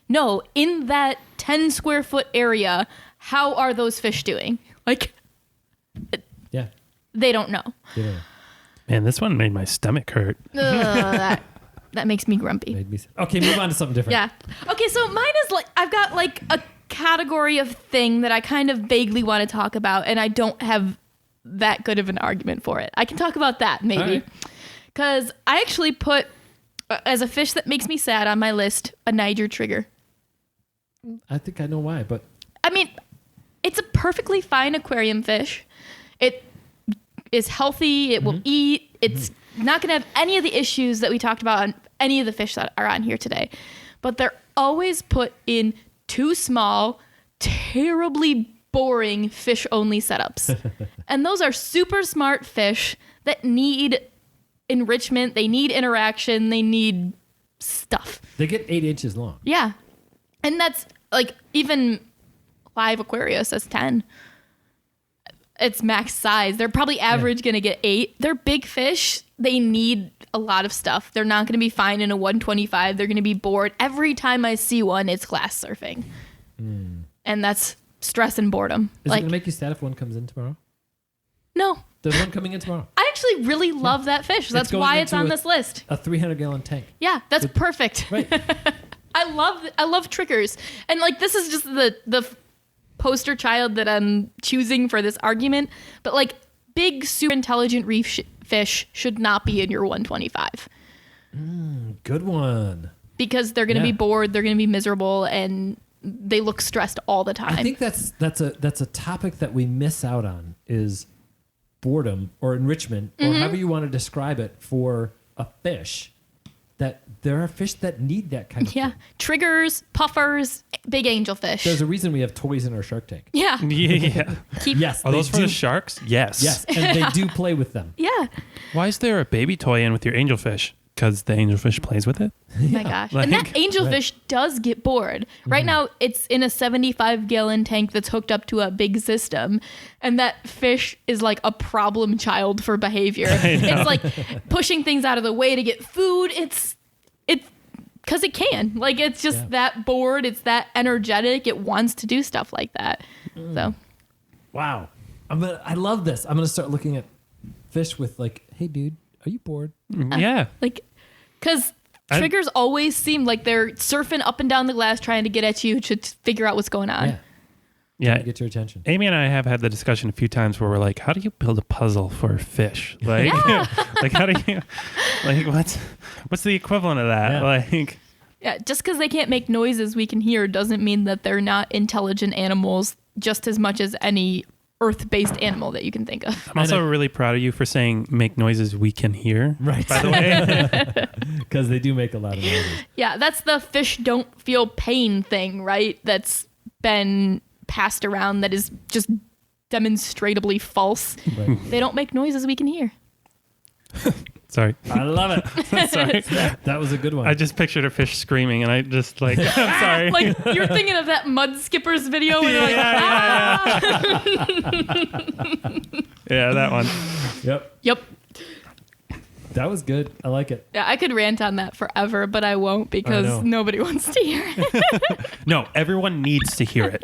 No, in that 10 square foot area, how are those fish doing? Yeah. They don't know. Man, this one made my stomach hurt. That makes me grumpy. Made me sad. Okay, move on to something different. Yeah. Okay, so mine is I've got a category of thing that I kind of vaguely want to talk about, and I don't have that good of an argument for it. I can talk about that maybe. Because I actually put, as a fish that makes me sad on my list, a Niger trigger. I think I know why, but I mean, it's a perfectly fine aquarium fish. It is healthy. It will eat. It's not going to have any of the issues that we talked about on any of the fish that are on here today. But they're always put in too small, terribly boring fish-only setups. And those are super smart fish that need enrichment. They need interaction. They need stuff. they get 8 inches long. Yeah. And that's even Live Aquarius says 10. It's max size. They're probably average going to get 8. They're big fish. They need a lot of stuff. They're not going to be fine in a 125. They're going to be bored. Every time I see one, it's glass surfing. And that's stress and boredom. Is it going to make you sad if one comes in tomorrow? No. There's one coming in tomorrow. I actually really love that fish. That's why it's on this list. A 300-gallon tank. Yeah, that's perfect. Right. I love triggers. And this is just the poster child that I'm choosing for this argument. But big, super intelligent reef fish should not be in your 125. Good one. Because they're going to be bored, they're going to be miserable, and they look stressed all the time. I think that's a topic that we miss out on is boredom or enrichment or however you want to describe it for a fish. That there are fish that need that kind of thing. Triggers, puffers, big angelfish. There's a reason we have toys in our Shark Tank. Yeah. Yeah. Yes. Are they those for do- the sharks? Yes. Yes, and they do play with them. Yeah. Why is there a baby toy in with your angelfish? Because the angelfish plays with it? My gosh. And that angelfish does get bored. Right now, it's in a 75-gallon tank that's hooked up to a big system. And that fish is a problem child for behavior. It's pushing things out of the way to get food. It's because it can. It's just that bored. It's that energetic. It wants to do stuff like that. So. Wow. I love this. I'm going to start looking at fish with hey, dude, are you bored? Yeah. Because triggers always seem like they're surfing up and down the glass trying to get at you to figure out what's going on. Yeah. Get your attention. Amy and I have had the discussion a few times where we're like, how do you build a puzzle for a fish? How do you, what's the equivalent of that? Yeah, just because they can't make noises we can hear doesn't mean that they're not intelligent animals just as much as any earth-based animal that you can think of. I'm also really proud of you for saying make noises we can hear. Right. By the way. Because they do make a lot of noises. Yeah, that's the fish don't feel pain thing, right? That's been passed around that is just demonstrably false. Right. They don't make noises we can hear. Sorry. I love it. Sorry. That was a good one. I just pictured a fish screaming and I just I'm sorry. You're thinking of that Mud Skippers video where they're Yeah, that one. Yep. That was good. I like it. Yeah, I could rant on that forever, but I won't because nobody wants to hear it. No, everyone needs to hear it.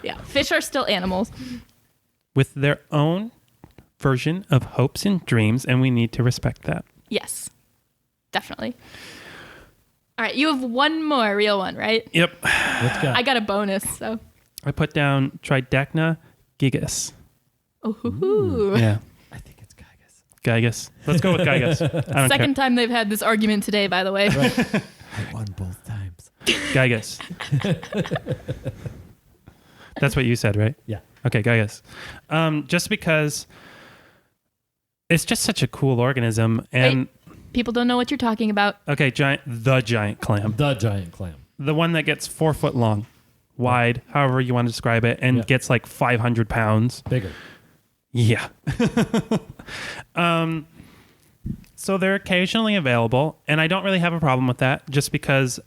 Yeah, fish are still animals. With their own version of hopes and dreams, and we need to respect that. Yes, definitely. All right, you have one more real one, right? Yep. What's got? I got a bonus, so. I put down Tridecna gigas. Ooh. Yeah. I think it's Gygus. Gigas. Let's go with Gigas. I don't Second time they've had this argument today, by the way. Right. I won both times. care. Gigas. That's what you said, right? Yeah. Okay, Gigas. Just because it's just such a cool organism, and people don't know what you're talking about. Okay, the giant clam. The giant clam. The one that gets 4 foot long, wide, however you want to describe it, and gets like 500 pounds. Bigger. Yeah. So they're occasionally available, and I don't really have a problem with that just because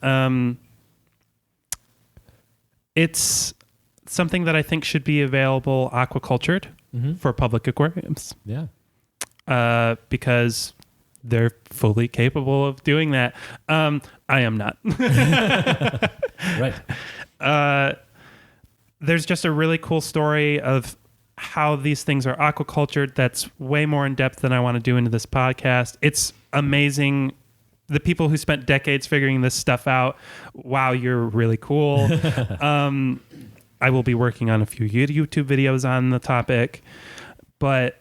it's something that I think should be available aquacultured for public aquariums. Yeah. Because they're fully capable of doing that. I am not. Right. There's just a really cool story of how these things are aquacultured that's way more in depth than I want to do into this podcast. It's amazing. The people who spent decades figuring this stuff out, wow, you're really cool. I will be working on a few YouTube videos on the topic, but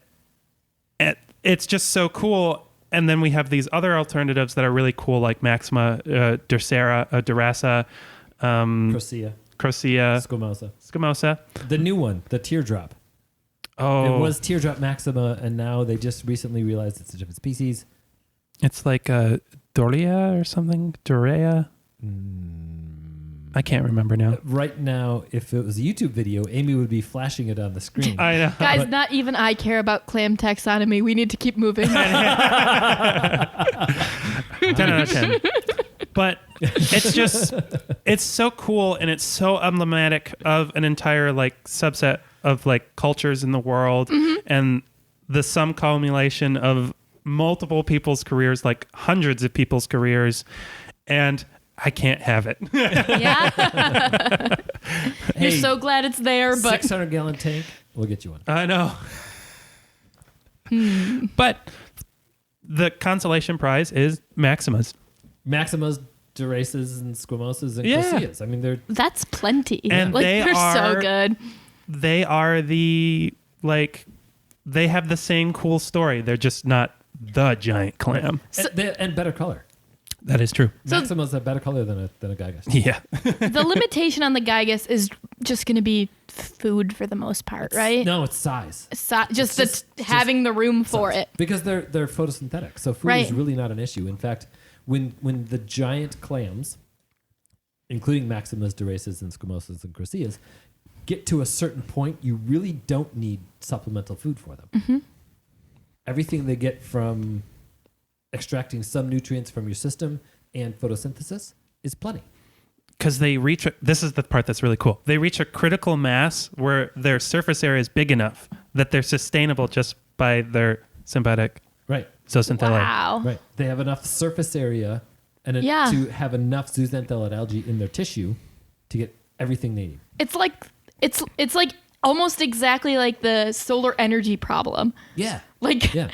it's just so cool. And then we have these other alternatives that are really cool, like Maxima, Durasa, Crocea. Squamosa. The new one, the teardrop. Oh, It was teardrop maxima, and now they just recently realized it's a different species. it's like a Dorea or something. Dorea. I can't remember now. Right now, if it was a YouTube video, Amy would be flashing it on the screen. I know. Guys, not even I care about clam taxonomy. We need to keep moving. 10 out of 10. But it's so cool, and it's so emblematic of an entire like subset of like cultures in the world, and the sum culmination of multiple people's careers, like hundreds of people's careers, and I can't have it. Yeah. Hey, You're so glad it's there, but 600-gallon tank, we'll get you one. I know. But the consolation prize is Maximas. Maximas, Duraces, and Squamosas, and Yeah. Croceas. I mean, they're that's plenty. And like they they're are- so good. They are they have the same cool story. They're just not the giant clam. and better color. That is true. So- Maxima's a better color than a Gygas. Yeah. The limitation on the Gygas is just going to be food for the most part, right? No, it's size. Just It's having the room for Size. it. Because they're photosynthetic. So food Right. is really not an issue. In fact, when the giant clams, including Maximas, Duraces, and Squamosas, and Croceas, get to a certain point, you really don't need supplemental food for them. Everything they get from extracting some nutrients from your system and photosynthesis is plenty. Because this is the part that's really cool. They reach a critical mass where their surface area is big enough that they're sustainable just by their symbiotic Right. zooxanthellae. Wow. Right. They have enough surface area and Yeah. to have enough zooxanthellate algae in their tissue to get everything they need. It's like almost exactly like the solar energy problem. Yeah. Like Yeah.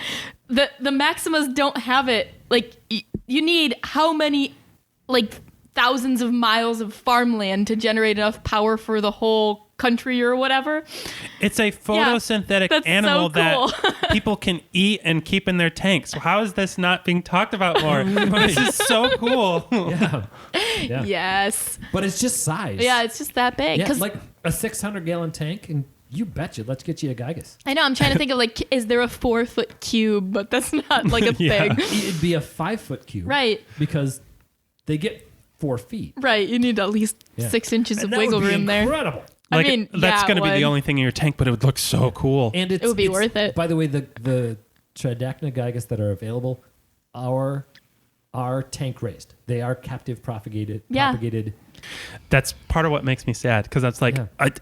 the Maximas don't have it. Like you need how many like thousands of miles of farmland to generate enough power for the whole country or whatever. It's a photosynthetic that's so animal cool. that people can eat and keep in their tanks. How is this not being talked about more? This is so cool. Yeah. Yeah. Yes. But it's just size. Yeah, it's just that big. Yeah, 'Cause like a 600-gallon tank, and you betcha, let's get you a Gygas. I know I'm trying to think of like, is there a 4-foot cube? But that's not like a Yeah. thing. It'd be a 5-foot cube. Right. Because they get 4 feet. Right. You need at least Yeah. 6 inches And of that wiggle would be room there. incredible. Like, I mean, that's yeah, going to be it the would. only thing in your tank, but it would look so cool. And It would be worth it. By the way, the Tridacna Gygas that are available are tank raised. They are captive propagated. Yeah. That's part of what makes me sad because that's like, Yeah. like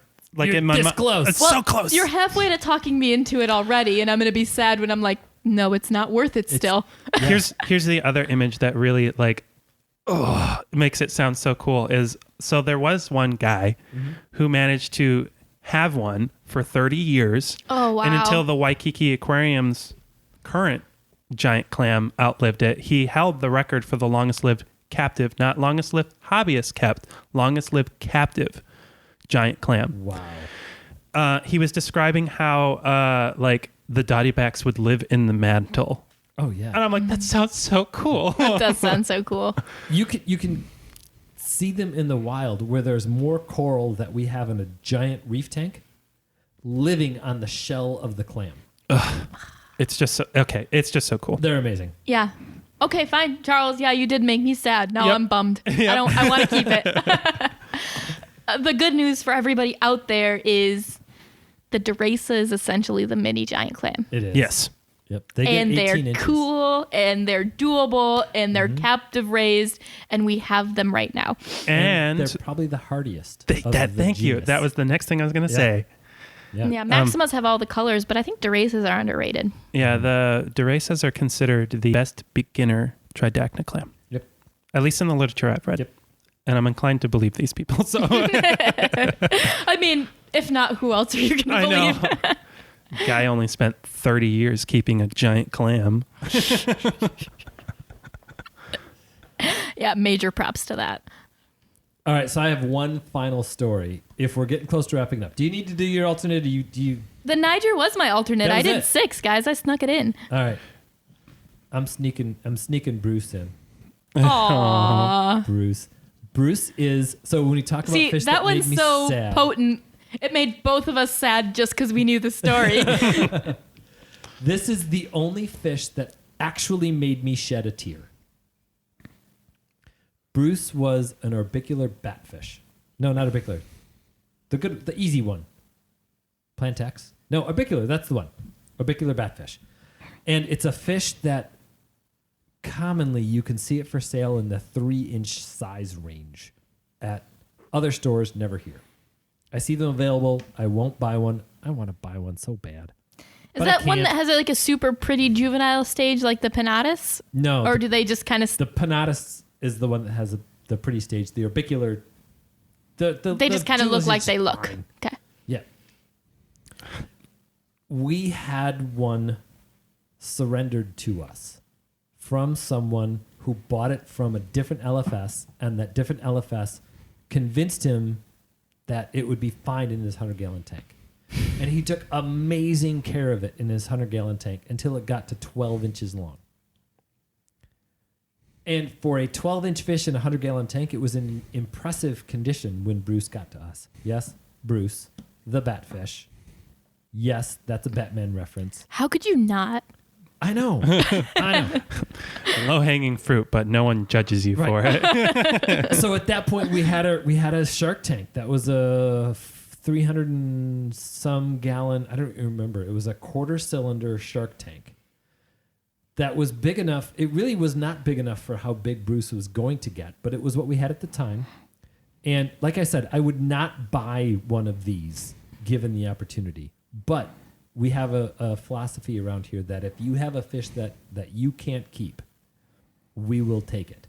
You're in my this mind, close. it's Well, so close. You're halfway to talking me into it already, and I'm going to be sad when I'm like, no, it's not worth it still. Here's the other image that really like makes it sound so cool is so there was one guy who managed to have one for 30 years. Oh, wow. And until the Waikiki Aquarium's current giant clam outlived it, he held the record for the longest lived captive, not longest lived hobbyist kept, longest lived captive giant clam. Wow. He was describing how like the dottybacks would live in the mantle. Oh yeah. And I'm like, that sounds so cool. That does sound so cool. You can see them in the wild where there's more coral that we have in a giant reef tank living on the shell of the clam. It's just so, okay. It's just so cool. They're amazing. Yeah. Okay, fine, Charles. Yeah, you did make me sad. Now Yep. I'm bummed. Yep. I want to keep it. The good news for everybody out there is the Duresa is essentially the mini giant clam. It is. Yes. Yep. They get And 18 they're inches. cool and they're doable and they're captive raised and we have them right now. And they're probably the hardiest. of the thank you. genus. That was the next thing I was going to Yeah. say. Yeah, Maximas have all the colors, but I think Duresas are underrated. Yeah, the Duresas are considered the best beginner tridacna clam. Yep. At least in the literature I've read. Yep. And I'm inclined to believe these people. So I mean, if not, who else are you going to I believe? know. Guy only spent 30 years keeping a giant clam. Yeah, major props to that. All right, so I have one final story. If we're getting close to wrapping up, do you need to do your alternate? Or do you? The Niger was my alternate. That I was did it. 6, guys. I snuck it in. All right. I'm sneaking Bruce in. Aww. Bruce is so when we talk about See, fish that made one's me so sad. potent. It made both of us sad just because we knew the story. This is the only fish that actually made me shed a tear. Bruce was an orbicular batfish. No, not orbicular. The easy one. Plantex? No, orbicular. That's the one. Orbicular batfish. And it's a fish that commonly you can see it for sale in the 3-inch size range at other stores, never here. I see them available. I won't buy one. I want to buy one so bad. Is But I that one can't. that has like a super pretty juvenile stage like the Pinatus? No. Or do they just kind of... The Panatus is the one that has the pretty stage. The orbicular... They just kind of look like they look. fine. Okay. Yeah. We had one surrendered to us from someone who bought it from a different LFS, and that different LFS convinced him that it would be fine in his 100-gallon tank. And he took amazing care of it in his 100-gallon tank until it got to 12 inches long. And for a 12-inch fish in a 100-gallon tank, it was in impressive condition when Bruce got to us. Yes, Bruce, the batfish. Yes, that's a Batman reference. How could you not? I know. I know. Low-hanging fruit, but no one judges you for Right. it. So at that point, we had a shark tank that was a 300 and some gallon. I don't remember. It was a quarter-cylinder shark tank that was big enough. It really was not big enough for how big Bruce was going to get, but it was what we had at the time. And like I said, I would not buy one of these given the opportunity. But we have a philosophy around here that if you have a fish that you can't keep, we will take it.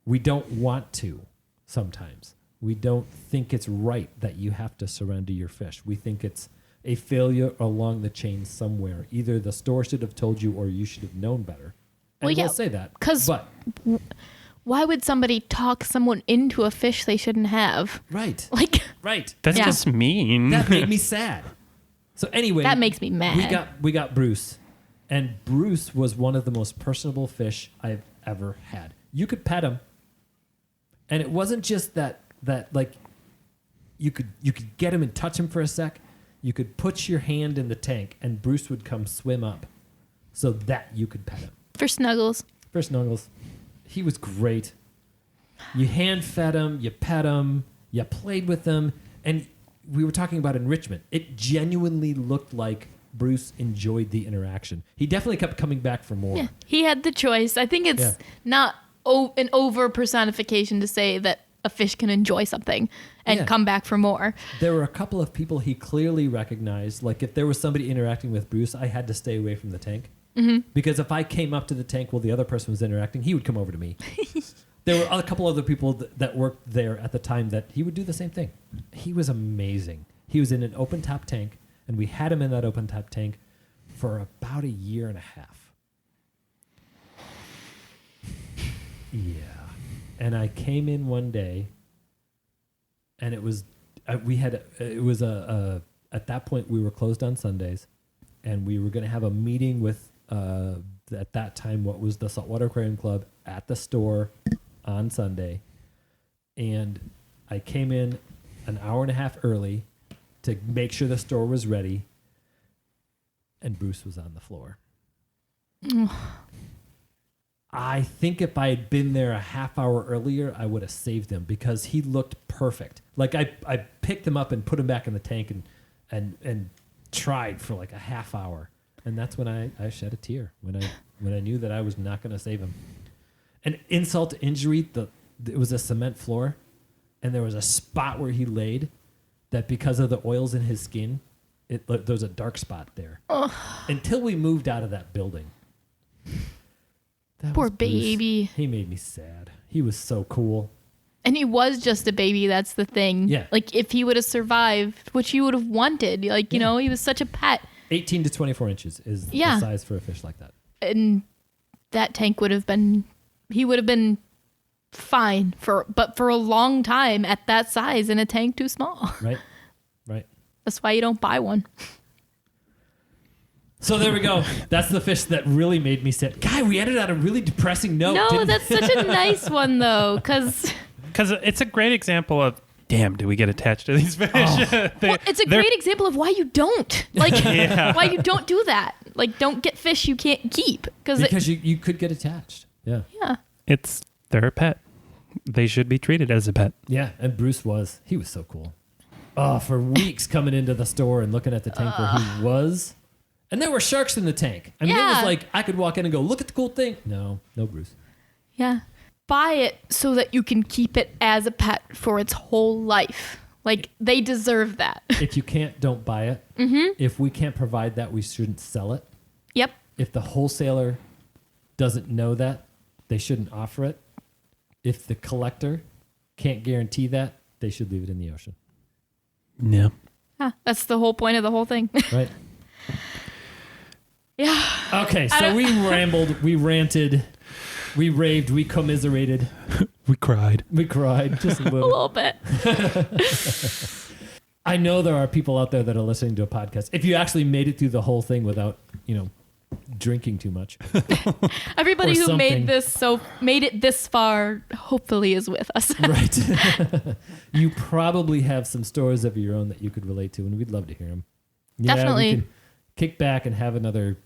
We don't want to sometimes. We don't think it's right that you have to surrender your fish. We think it's a failure along the chain somewhere. Either the store should have told you or you should have known better. And Well, yeah, we'll say that. 'cause- But, Why would somebody talk someone into a fish they shouldn't have? right, Like, right. That's Yeah. just mean. That made me sad. So anyway, that makes me mad. we got Bruce, and Bruce was one of the most personable fish I've ever had. You could pet him, and it wasn't just that like you could get him and touch him for a sec. You could put your hand in the tank, and Bruce would come swim up, so that you could pet him. For snuggles. For snuggles, he was great. You hand fed him, you pet him, you played with him, and we were talking about enrichment. It genuinely looked like Bruce enjoyed the interaction. He definitely kept coming back for more. Yeah, he had the choice. I think it's Yeah. not an over personification to say that a fish can enjoy something and Yeah. come back for more. There were a couple of people he clearly recognized. Like if there was somebody interacting with Bruce, I had to stay away from the tank. Mm-hmm. Because if I came up to the tank while the other person was interacting, he would come over to me. There were a couple other people that worked there at the time that he would do the same thing. He was amazing. He was in an open top tank, and we had him in that open top tank for about a year and a half. Yeah. And I came in one day, and it was at that point we were closed on Sundays, and we were going to have a meeting with at that time what was the Saltwater Aquarium Club at the store on Sunday. And I came in an hour and a half early to make sure the store was ready, and Bruce was on the floor. I think if I had been there a half hour earlier, I would have saved him because he looked perfect. Like I picked him up and put him back in the tank and tried for like a half hour. And that's when I shed a tear when I knew that I was not going to save him. And insult to injury, it was a cement floor, and there was a spot where he laid that because of the oils in his skin, there was a dark spot there. Ugh. Until we moved out of that building. Poor baby. He made me sad. He was so cool. And he was just a baby. That's the thing. Yeah. Like if he would have survived, which you would have wanted, like, you know, he was such a pet. 18 to 24 inches is the size for a fish like that. And that tank he would have been fine but for a long time at that size in a tank too small. Right. That's why you don't buy one. So there we go. That's the fish that really made me sad. Guy, we ended on a really depressing note. No, that's such a nice one though, because it's a great example of, damn, do we get attached to these fish? Oh. It's a great example of why you don't. Like, why you don't do that. Like, don't get fish you can't keep. Because you could get attached. Yeah. Yeah. They're a pet. They should be treated as a pet. Yeah, and Bruce was. He was so cool. Oh, for weeks coming into the store and looking at the tank where he was. And there were sharks in the tank. I mean, it was like I could walk in and go, look at the cool thing. No, Bruce. Yeah. Buy it so that you can keep it as a pet for its whole life. Like, they deserve that. If you can't, don't buy it. Mm-hmm. If we can't provide that, we shouldn't sell it. Yep. If the wholesaler doesn't know that, they shouldn't offer it. If the collector can't guarantee that, they should leave it in the ocean. Yeah. That's the whole point of the whole thing. Right. Yeah. Okay, so we rambled, we ranted, we raved, we commiserated. We cried. Just a A little bit. I know there are people out there that are listening to a podcast. If you actually made it through the whole thing without, drinking too much. Everybody who made it this far, hopefully is with us. Right. You probably have some stories of your own that you could relate to, and we'd love to hear them. Definitely. We can kick back and have another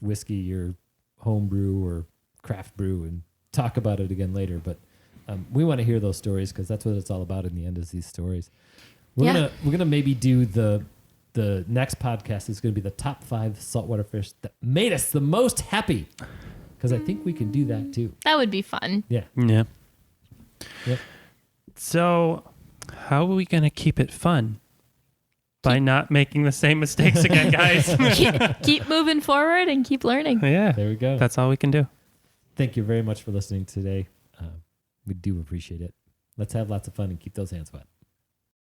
whiskey or homebrew or craft brew and talk about it again later. But we want to hear those stories because that's what it's all about in the end, is these stories. We're gonna maybe do the next podcast is going to be the top 5 saltwater fish that made us the most happy, because I think we can do that too. That would be fun. Yeah. Yep. So how are we going to keep it fun? By not making the same mistakes again, guys. keep moving forward and keep learning. Yeah. There we go. That's all we can do. Thank you very much for listening today. We do appreciate it. Let's have lots of fun and keep those hands wet.